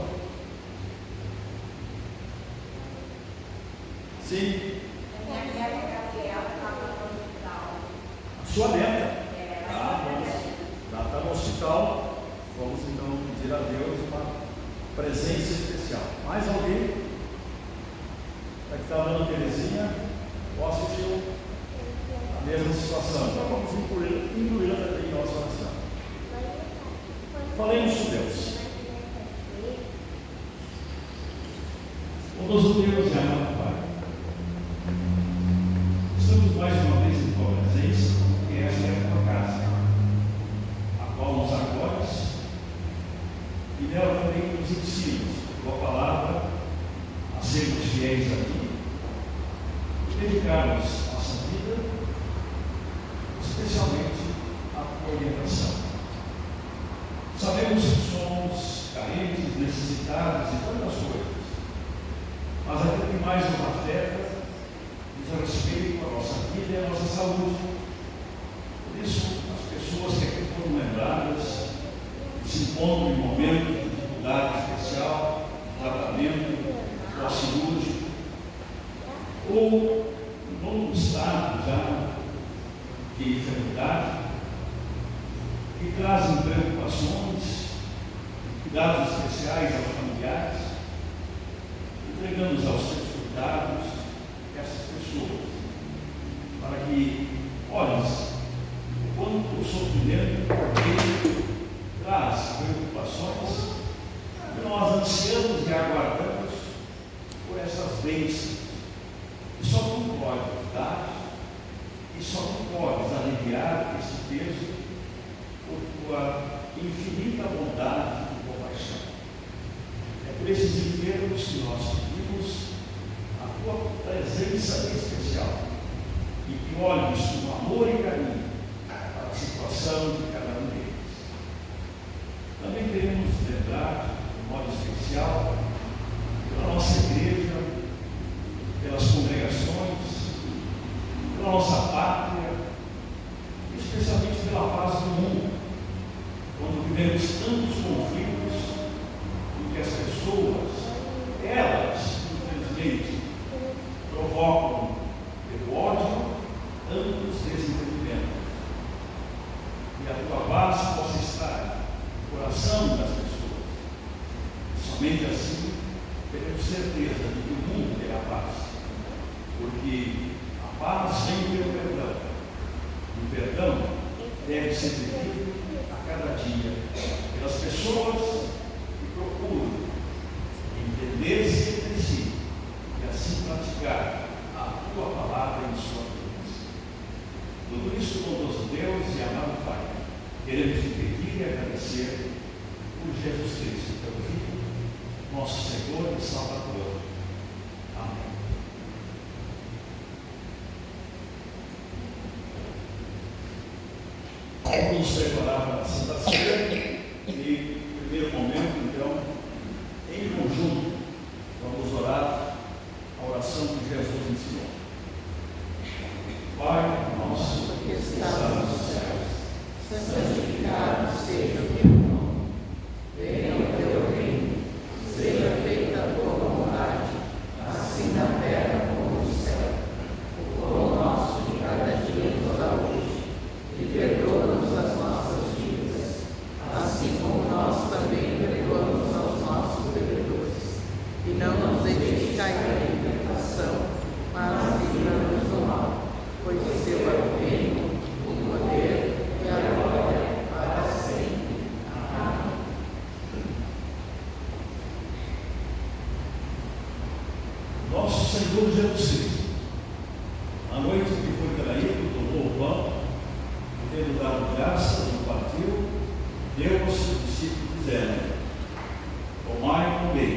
Sim. Minha neta Gabriela estava no hospital. A sua neta? Está no hospital. Vamos então pedir a Deus uma presença especial. Mais alguém? Aqui está a Ana Terezinha. Posso assistir a mesma situação. Então vamos incluí-la também em nossa oração. Falemos com Deus. Bondoso Deus e amado Pai, estamos mais uma vez em tua presença, porque esta é a tua casa, a qual nos acolhes e nela também nos ensinas, tua palavra, a sermos fiéis a ti e dedicarmos nossa vida, especialmente à tua orientação. Sabemos que somos carentes, necessitados de tantas coisas, mas aquilo que mais nos afeta diz a respeito à nossa vida e à nossa saúde. Por isso, as pessoas que aqui foram lembradas, que se encontram em momento de dificuldade especial, tratamento, pós-cirúrgico, ou em longo estado já de enfermidade, que trazem preocupações, cuidados especiais aos familiares, entregamos aos teus cuidados essas pessoas, para que olhes quanto o sofrimento ele traz preocupações, e nós ansiamos e aguardamos por essas bênçãos, e só tu podes dar, e só tu podes aliviar esse peso por tua infinita bondade e compaixão. É por esses enfermos que nós pedimos a tua presença especial, e que olhes com amor e carinho para a situação de cada um deles. Também queremos lembrar, de modo especial, pela nossa igreja, pelas congregações, pela nossa pátria, especialmente pela paz do mundo, quando vivemos tantos conflitos em que as pessoas, elas, infelizmente, provocam pelo ódio tantos desentendimentos. E a tua paz possa estar no coração das pessoas. Somente assim teremos certeza de que o mundo terá paz, porque a paz vem pelo perdão, e o perdão deve ser vivido a cada dia pelas pessoas que procuram entender-se entre si e assim praticar a tua palavra em sua vida. Tudo isso, bondoso Deus e amado Pai, queremos te pedir e agradecer por Jesus Cristo, teu Filho, nosso Senhor e Salvador. Amém. Vamos nos preparar para a Santa Ceia e, no primeiro momento, então, em conjunto, vamos orar a oração que Jesus ensinou. Pai nosso que estás nos céus, santificado seja o teu nome. Venha o teu reino, seja feita a tua vontade, assim na terra como no céu. O pão nosso de cada dia nos dá hoje, e perdoa-nos as nossas dívidas, assim como nós também perdoamos aos nossos devedores. E não nos deixes cair em tentação, mas livra-nos do mal, pois o teu é o reino, o poder e a glória para sempre. Amém. Nosso Senhor Jesus Cristo, à noite que foi traído, tomou o pão, e tendo dado graças, o partiu, deu aos seus discípulos, dizendo: tomai e comei,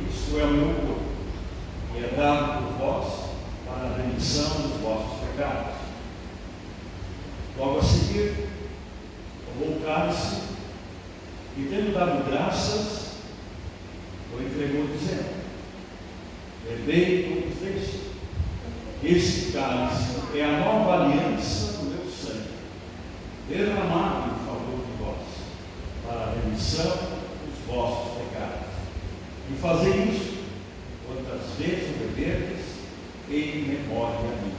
isto é o meu corpo, que é dado por vós para a remissão dos vossos pecados. Logo a seguir, tomou o cálice, e tendo dado graças, o entregou, dizendo: bebei todos deixe. Esse cálice é a nova aliança do meu sangue, derramado em favor de vós, para a remissão dos vossos pecados. E fazei isso, quantas vezes o beberdes, em memória a mim.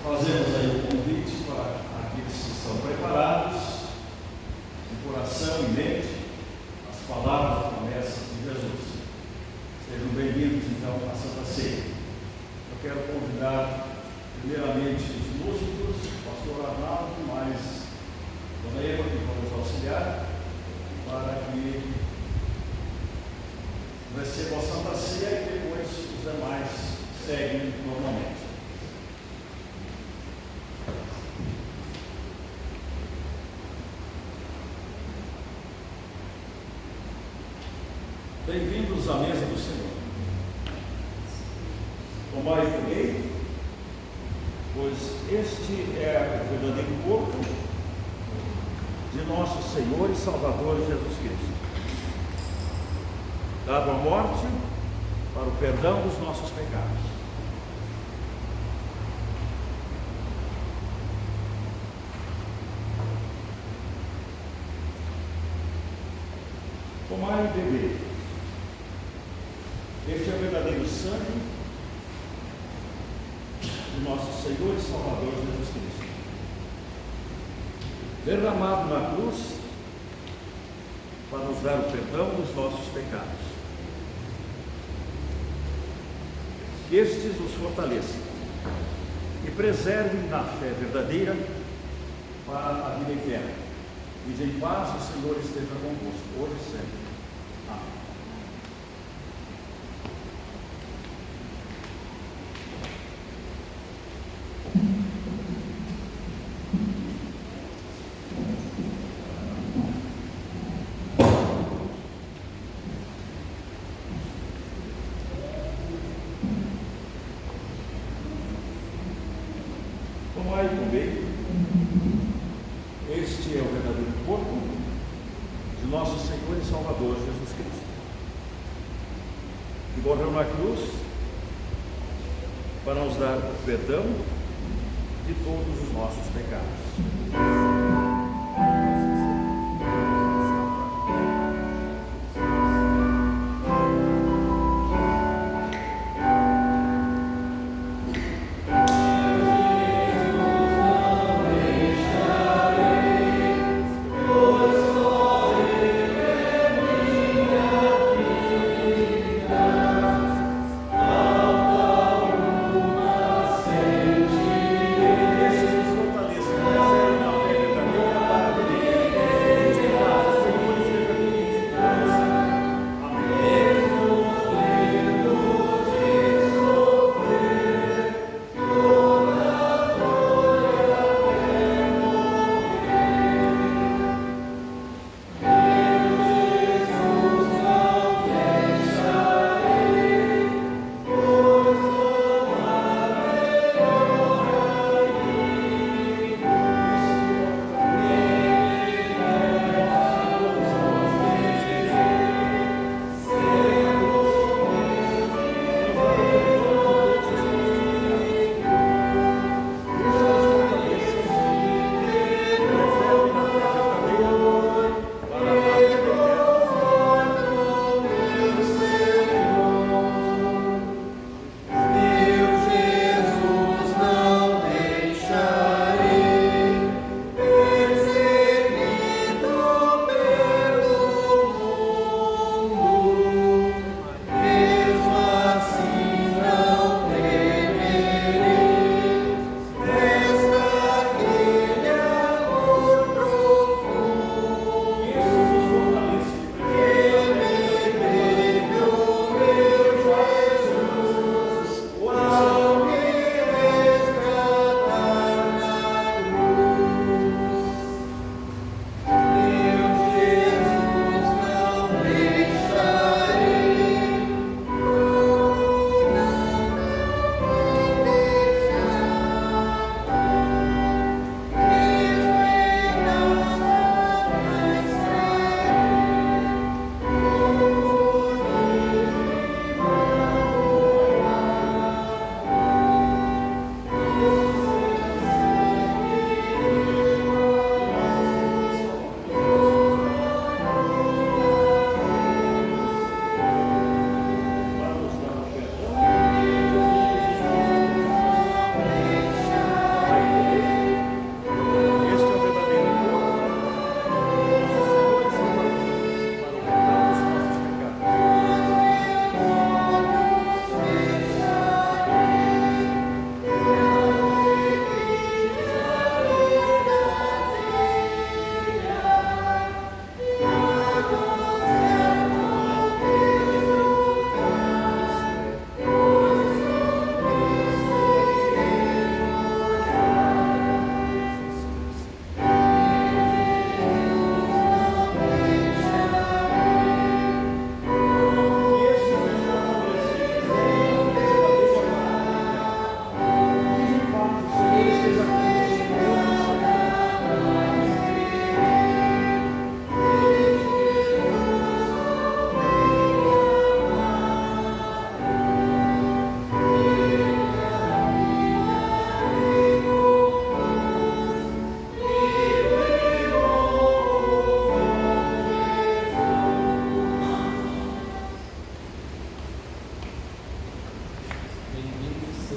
Fazemos aí o convite para aqueles que estão preparados, de coração e mente, as palavras e promessas de Jesus. Sejam bem-vindos, então, à Santa Ceia. Eu quero convidar, primeiramente, os músicos, o pastor Arnaldo, mais Dona Eva, que vão nos auxiliar, para que recebam a Santa Ceia e depois os demais seguem normalmente. Bem-vindos à mesa do Senhor. Tomai e comei, pois este é o verdadeiro corpo de nosso Senhor e Salvador Jesus Cristo, dado à morte para o perdão dos nossos pecados. Tomai e bebei. Este é o verdadeiro sangue de nosso Senhor e Salvador Jesus Cristo, derramado na cruz para nos dar o perdão dos nossos pecados. Que estes os fortaleçam e preservem na fé verdadeira para a vida eterna. E de paz o Senhor esteja convosco, hoje e sempre. Amém. Tomai e comei. Este é o verdadeiro corpo de nosso Senhor e Salvador Jesus Cristo, que morreu na cruz para nos dar o perdão de todos os nossos pecados. Estes nos fortalecem, preservem na fé verdadeira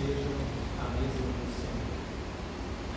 desejam a mesa do Senhor.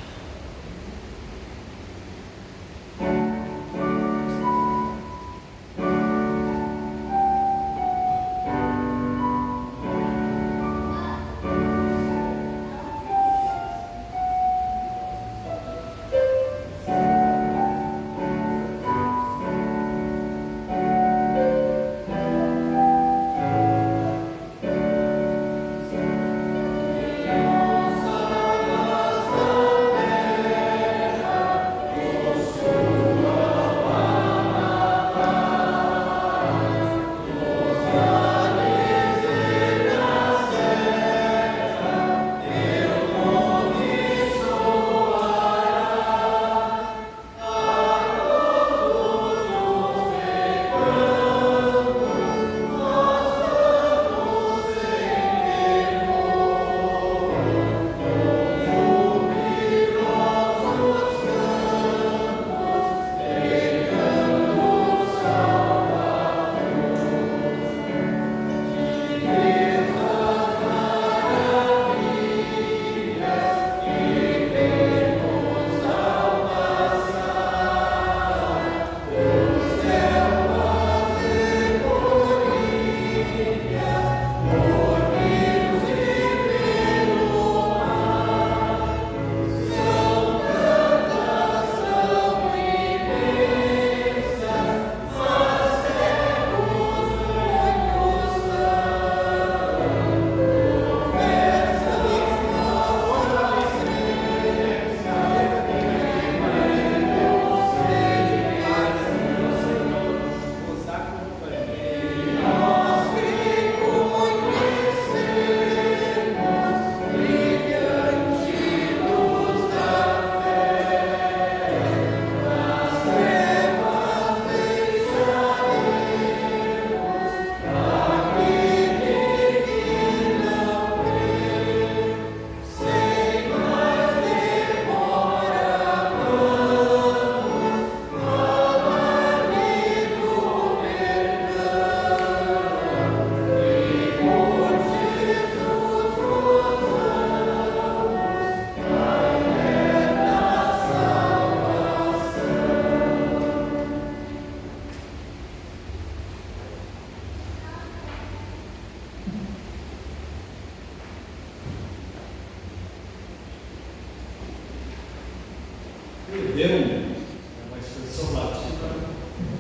Deum é uma expressão latina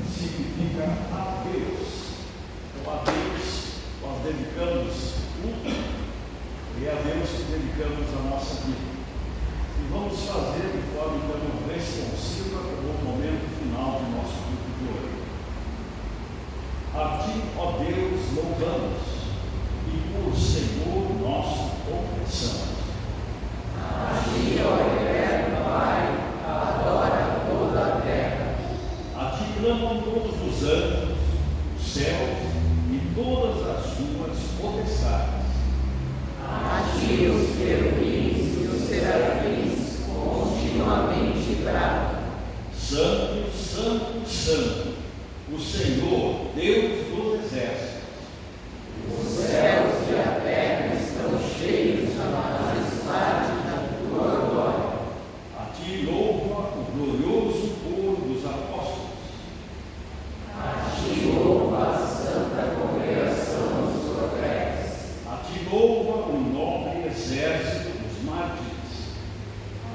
que significa a Deus. Então, a Deus nós dedicamos culto e a Deus que dedicamos a nossa vida. E vamos fazer de forma então responsiva no momento final do nosso culto de hoje. A Ti, ó Deus, louvamos e por Senhor nosso confessamos. A Ti, ó eterno Pai, adora toda a terra. A Ti clamam todos os anjos, os céus e todas as suas potestades. A Ti os querubins e os serafins continuamente bradam. Santo, Santo, Santo, o Senhor, Deus dos exércitos. Os céus e a terra estão cheios da majestade da Tua glória. A Ti louva o glorioso coro dos apóstolos. A Ti louva a santa congregação dos profetas. A Ti louva o nobre exército dos mártires.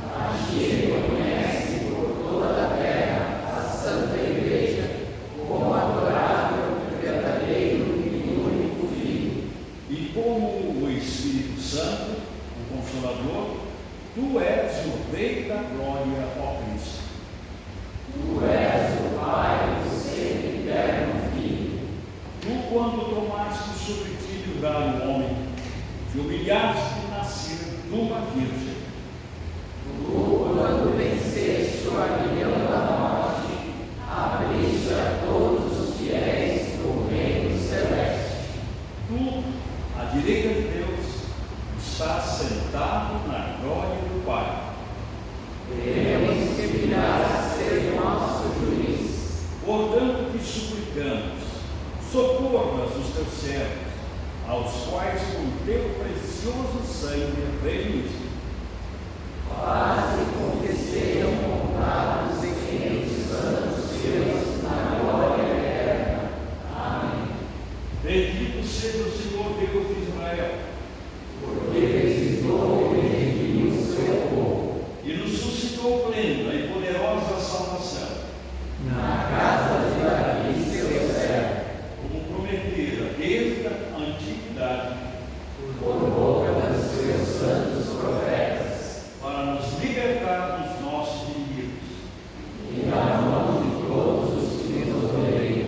A Ti reconhece por toda a terra a santa igreja como adorável, verdadeiro e único Filho. E como o Espírito Santo, o Consolador, Tu és o Rei da glória, ó Cristo. Tu és o Pai do sempre eterno Filho. Tu, quando tomaste sobre ti livrar o homem, te humilhaste de nascer de uma virgem. Tu, quando venceste o aguilhão da morte, abriste a todos os fiéis o reino celeste. Tu, à direita de Deus, estás sentado na glória do Pai. Queremos que virás ser nosso juiz. Portanto, te suplicamos, socorras os teus servos, ao aos quais com teu precioso sangue redimiste. Faze com que sejam contados entre os santos teus na glória eterna. Amém. Bendito seja o Senhor Deus de Israel, Porque visitou e redimiu o seu povo e nos suscitou plena e poderosa salvação, na casa de Davi, seu servo, como prometera desde a antiguidade, por boca dos seus santos profetas, para nos libertar dos nossos inimigos, e da mão de todos os que nos odeiam,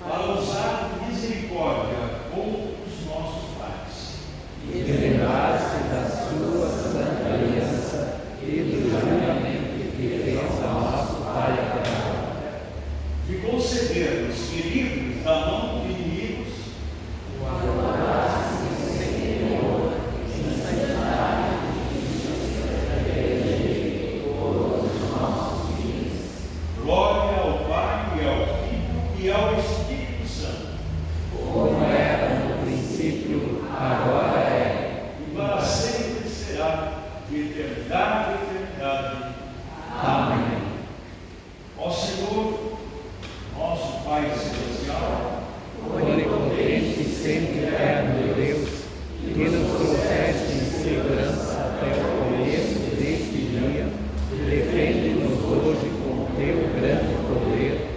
para usar de misericórdia com os nossos pais, e lembrar-se da sua santa aliança e do juramento que fez a nosso Pai Abraão, de conceder-nos que livres da mão de inimigos, guardasse o Senhor em santidade e justiça todos os nossos dias. glória ao Pai e ao Filho e ao Espírito Santo, Como era no princípio, agora é, e para sempre será, de eternidade a eternidade. amém. Ó Senhor, nosso Pai Celestial, Onipotente e sempre eterno Deus, que nos trouxeste em segurança até o começo deste dia, defende-nos hoje com teu grande poder,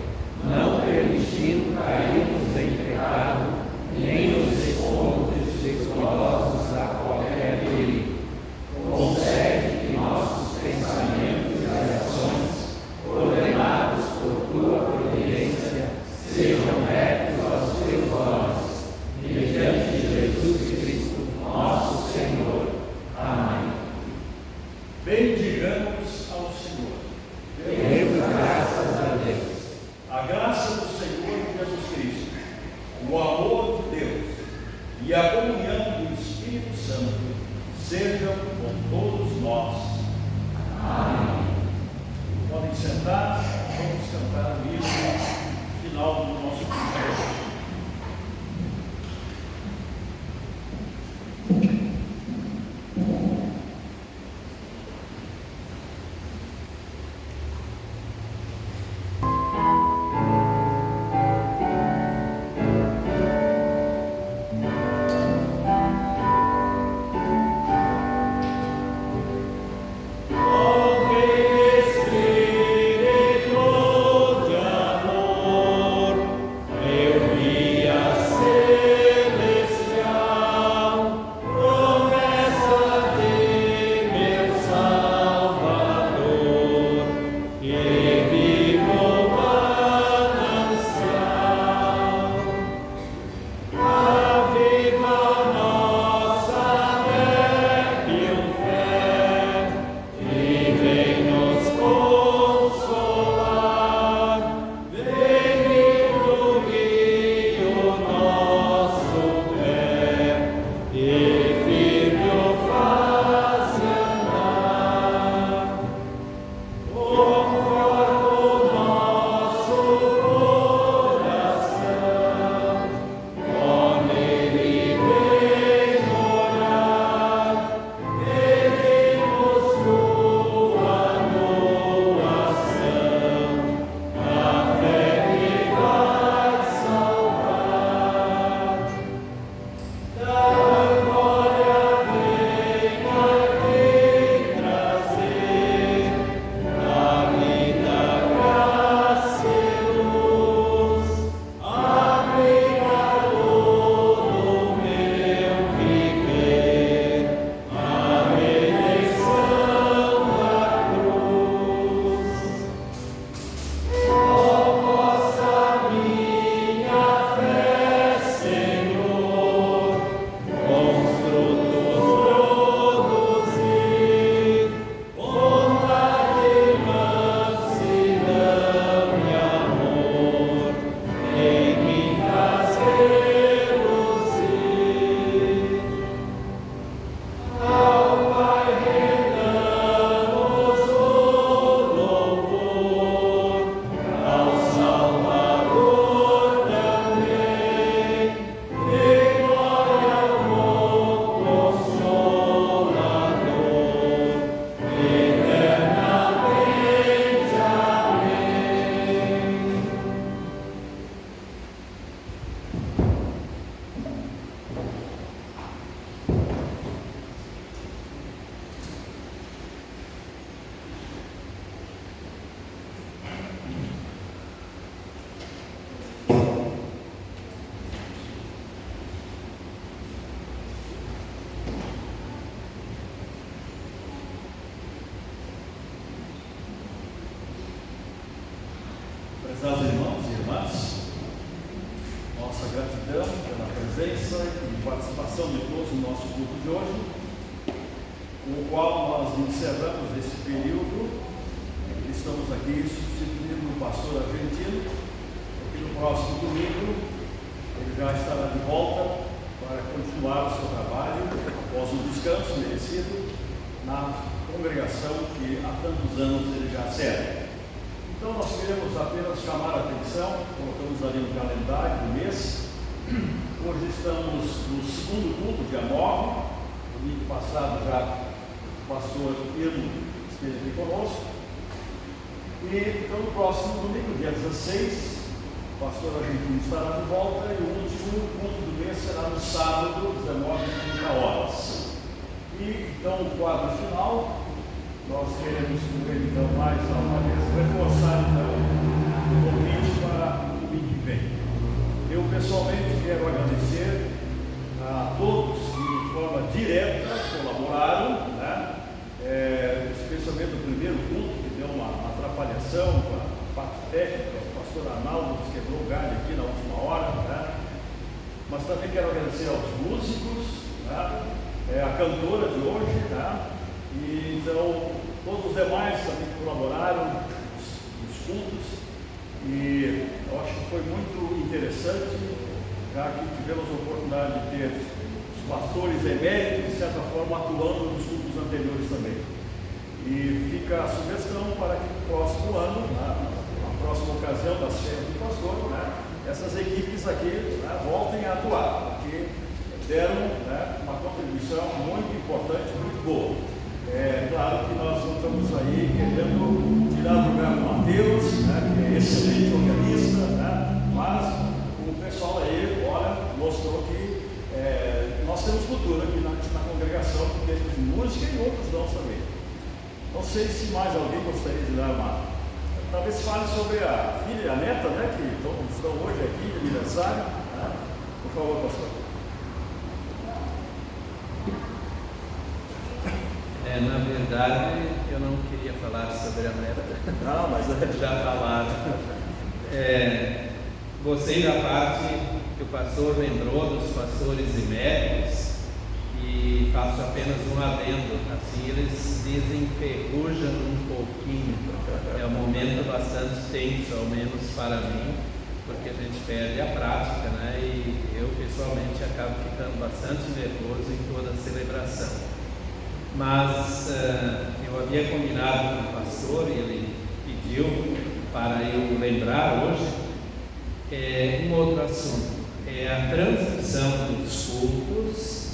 não permitindo cairmos em pecado, nem nos expondes descuidosos a qualquer perigo. Concede que nossos pensamentos e ações, ordenados por tua providência, sejam retos aos teus olhos, mediante Jesus Cristo, nosso Senhor. Amém. bendigamos ao Senhor. Demos graças a Deus. A graça do Senhor Jesus Cristo, o amor de Deus e a comunhão do Espírito Santo sejam com todos nós. Amém. Podem sentar, vamos cantar o hino final do nosso congresso. e participação de todos no nosso culto de hoje, com o qual nós encerramos esse período. Estamos aqui substituindo o pastor argentino, porque no próximo domingo ele já estará de volta para continuar o seu trabalho após um descanso merecido na congregação que há tantos anos ele já serve. Então nós queremos apenas chamar a atenção, colocamos ali no calendário do mês. Hoje estamos no segundo culto, dia 9. Domingo passado já o pastor Irmo esteve aqui conosco. E então no próximo domingo, dia 16, o pastor argentino estará de volta e o último culto do mês será no sábado, 19h30. E então o quadro final, nós queremos então mais uma vez reforçar então o convite para o domingo que vem. Eu pessoalmente quero agradecer a todos que de forma direta colaboraram, né? Especialmente o primeiro culto, que deu uma atrapalhação com a parte técnica, o pastor Arnaldo nos quebrou o galho aqui na última hora, né? Mas também quero agradecer aos músicos, né? A cantora de hoje, né? E então todos os demais também que colaboraram nos cultos, e eu acho que foi muito interessante, já que tivemos a oportunidade de ter os pastores eméritos, de certa forma, atuando nos cultos anteriores também. E fica a sugestão para que no próximo ano, na próxima ocasião das férias do pastor, né, essas equipes aqui, né, voltem a atuar, porque deram, né, uma contribuição muito importante, muito boa. É claro que nós não estamos aí querendo tirar o lugar do Mateus, né, que é excelente organista, né, mas o pessoal aí, olha, mostrou que nós temos cultura aqui na congregação, porque temos música e outros dons também. Não sei se mais alguém gostaria de dar talvez fale sobre a filha e a neta, né, que estão hoje aqui de aniversário, né? Por favor, pastor. Na verdade, eu não queria falar sobre a neta. Não, mas já falaram. Gostei da parte que o pastor lembrou dos pastores eméritos e faço apenas um adendo. Assim, eles desenferrujam um pouquinho. É um momento bastante tenso, ao menos para mim, porque a gente perde a prática, né? E eu, pessoalmente, acabo ficando bastante nervoso em toda a celebração. Mas eu havia combinado com o pastor e ele pediu para eu lembrar hoje um outro assunto. É a transmissão dos cultos,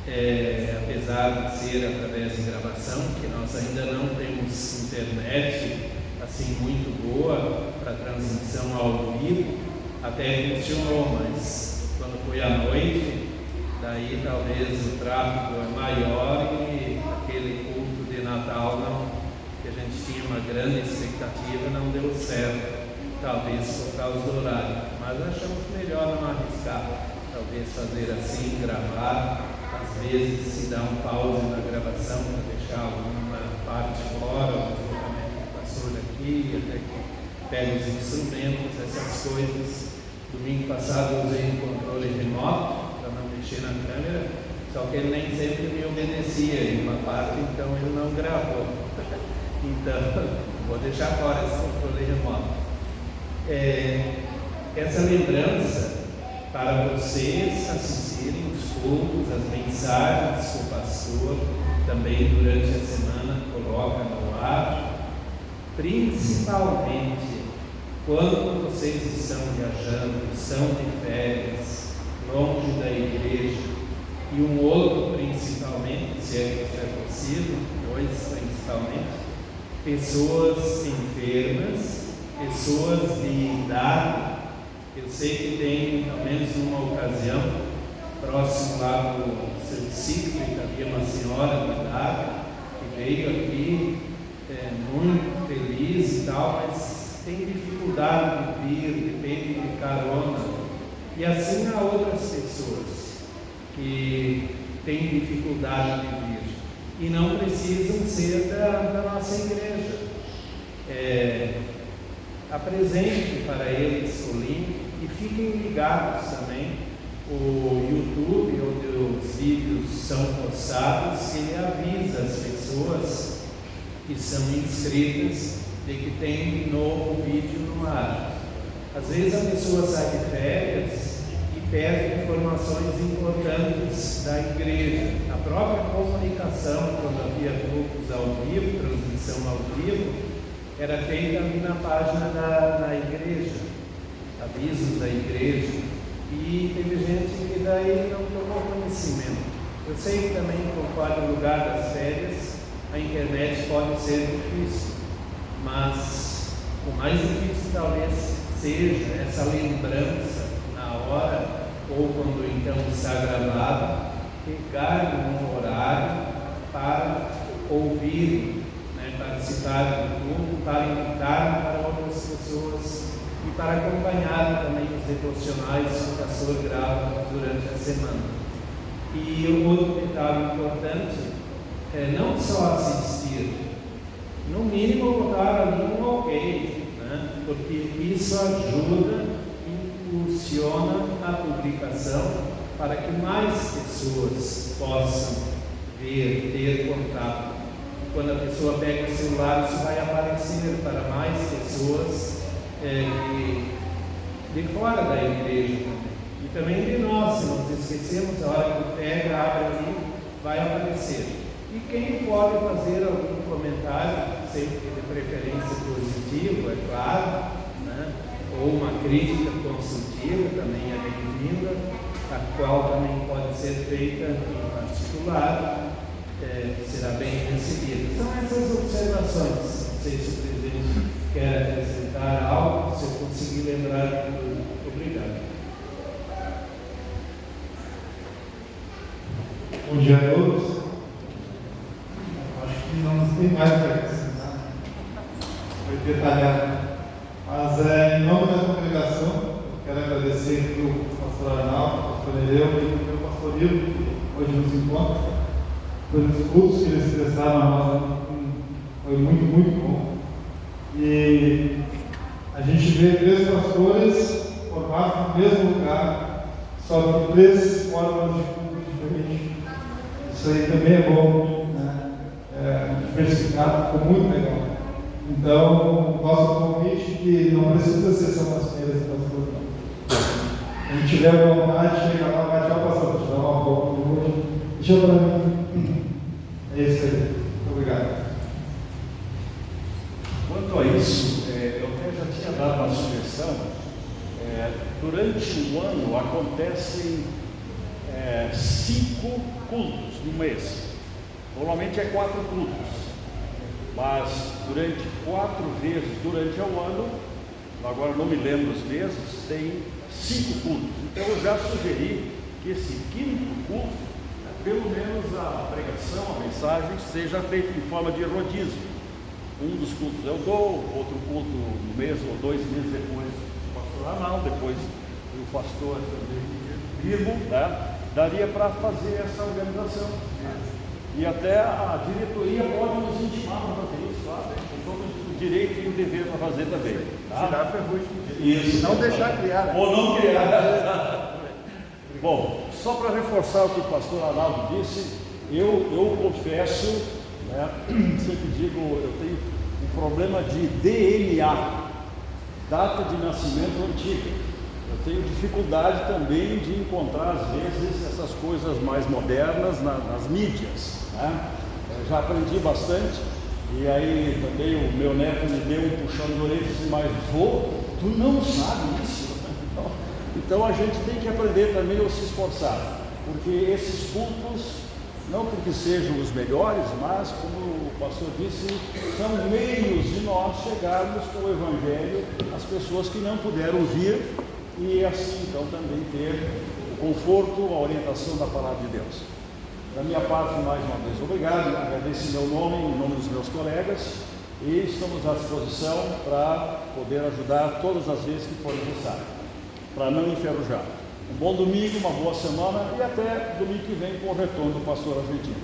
apesar de ser através de gravação, que nós ainda não temos internet assim muito boa para transmissão ao vivo, até funcionou, mas quando foi à noite, daí talvez o tráfego é maior e aquele culto de Natal que a gente tinha uma grande expectativa não deu certo, talvez por causa do horário, mas achamos melhor não arriscar, talvez fazer assim, gravar, às vezes se dá um pause na gravação para deixar alguma parte fora, o pastor aqui, até que pega os instrumentos, essas coisas. Domingo passado eu usei um controle remoto para não mexer na câmera, só que ele nem sempre me obedecia em uma parte, então ele não gravou. Então, vou deixar fora esse controle remoto. Essa lembrança para vocês assistirem os cultos, as mensagens que o pastor também durante a semana coloca no ar, principalmente quando vocês estão viajando, estão de férias, longe da igreja, e um outro principalmente, se é que isso é possível, dois principalmente, pessoas enfermas, pessoas de idade. Eu sei que tem, pelo menos numa ocasião, próximo lá do seu sítio, que havia uma senhora de idade que veio aqui muito feliz e tal, mas tem dificuldade de vir, depende de carona. E assim há outras pessoas que têm dificuldade de vir e não precisam ser da nossa igreja. Apresente para eles o link e fiquem ligados também, o YouTube, onde os vídeos são postados, ele avisa as pessoas que são inscritas de que tem um novo vídeo no ar. Às vezes a pessoa sai de férias e perde informações importantes da igreja. A própria comunicação, quando havia cultos ao vivo, transmissão ao vivo, era feita ali na página da igreja, avisos da igreja, e teve gente que daí não tomou conhecimento. Eu sei que também, conforme o lugar das férias, a internet pode ser difícil, mas o mais difícil talvez seja essa lembrança na hora, ou quando então está gravado, pegar um horário para ouvir, participar do grupo, para invitar para outras pessoas e para acompanhar também os devocionais que o pastor grava durante a semana. E um outro detalhe importante é não só assistir, no mínimo botar ali um ok, porque isso ajuda, impulsiona a publicação para que mais pessoas possam ver, ter contato. Quando a pessoa pega o celular, isso vai aparecer para mais pessoas de fora da igreja e também de nós. Se nós esquecemos, a hora que pega, abre ali, vai aparecer. E quem pode fazer algum comentário, sempre de preferência positivo, é claro, ou uma crítica construtiva também é bem-vinda, a qual também pode ser feita em particular, será bem recebida. São essas observações. Não sei se o presidente quer acrescentar algo, se eu conseguir lembrar tudo. Obrigado. Bom dia a todos. Acho que não tem mais para acrescentar. Foi detalhado. Mas em nome da congregação, eu quero agradecer ao pastor Arnaldo, ao pastor Nereu e ao pastor Hildo, que hoje nos encontra, pelos cursos que eles prestaram a nós. Foi muito, muito bom. E a gente vê 3 pastores formados no mesmo lugar, só que 3 formas de culto diferentes. Isso aí também é bom, diversificado, ficou muito legal. Então, nosso convite que não precisa ser só nas feiras, pastor. A gente tiver vontade, chega lá, vai tchau, pastor, te dá uma volta de hoje. Deixa para mim. É isso aí. Muito obrigado. Quanto a isso, eu até já tinha dado uma sugestão. Durante o ano acontecem 5 cultos no mês. Normalmente é 4 cultos. Mas durante 4 vezes durante o ano, agora não me lembro os meses, tem 5 cultos. Então eu já sugeri que esse 5º culto, pelo menos a pregação, a mensagem, seja feita em forma de rodízio. Um dos cultos eu dou, outro culto no mês ou 2 meses depois o pastor Arnaldo, depois o pastor vivo, daria para fazer essa organização. E até a diretoria pode nos intimar para fazer isso, claro. Tem todo o direito e o dever para fazer também. Tirar ferrugem. Isso. Não deixar criar. Ou não criar. Bom, só para reforçar o que o pastor Arnaldo disse, eu confesso, sempre digo, eu tenho um problema de DNA, data de nascimento antiga. Eu tenho dificuldade também de encontrar, às vezes, essas coisas mais modernas nas mídias. Eu já aprendi bastante, e aí também o meu neto me deu um puxão de orelha e disse, mas vô, tu não sabe isso? Então a gente tem que aprender também a se esforçar, porque esses cultos, não porque sejam os melhores, mas, como o pastor disse, são meios de nós chegarmos com o Evangelho às pessoas que não puderam vir, e assim então também ter o conforto, a orientação da palavra de Deus. Da minha parte, mais uma vez, obrigado, agradeço em meu nome, em nome dos meus colegas, e estamos à disposição para poder ajudar todas as vezes que for necessário, para não enferrujar. Um bom domingo, uma boa semana e até domingo que vem com o retorno do pastor argentino.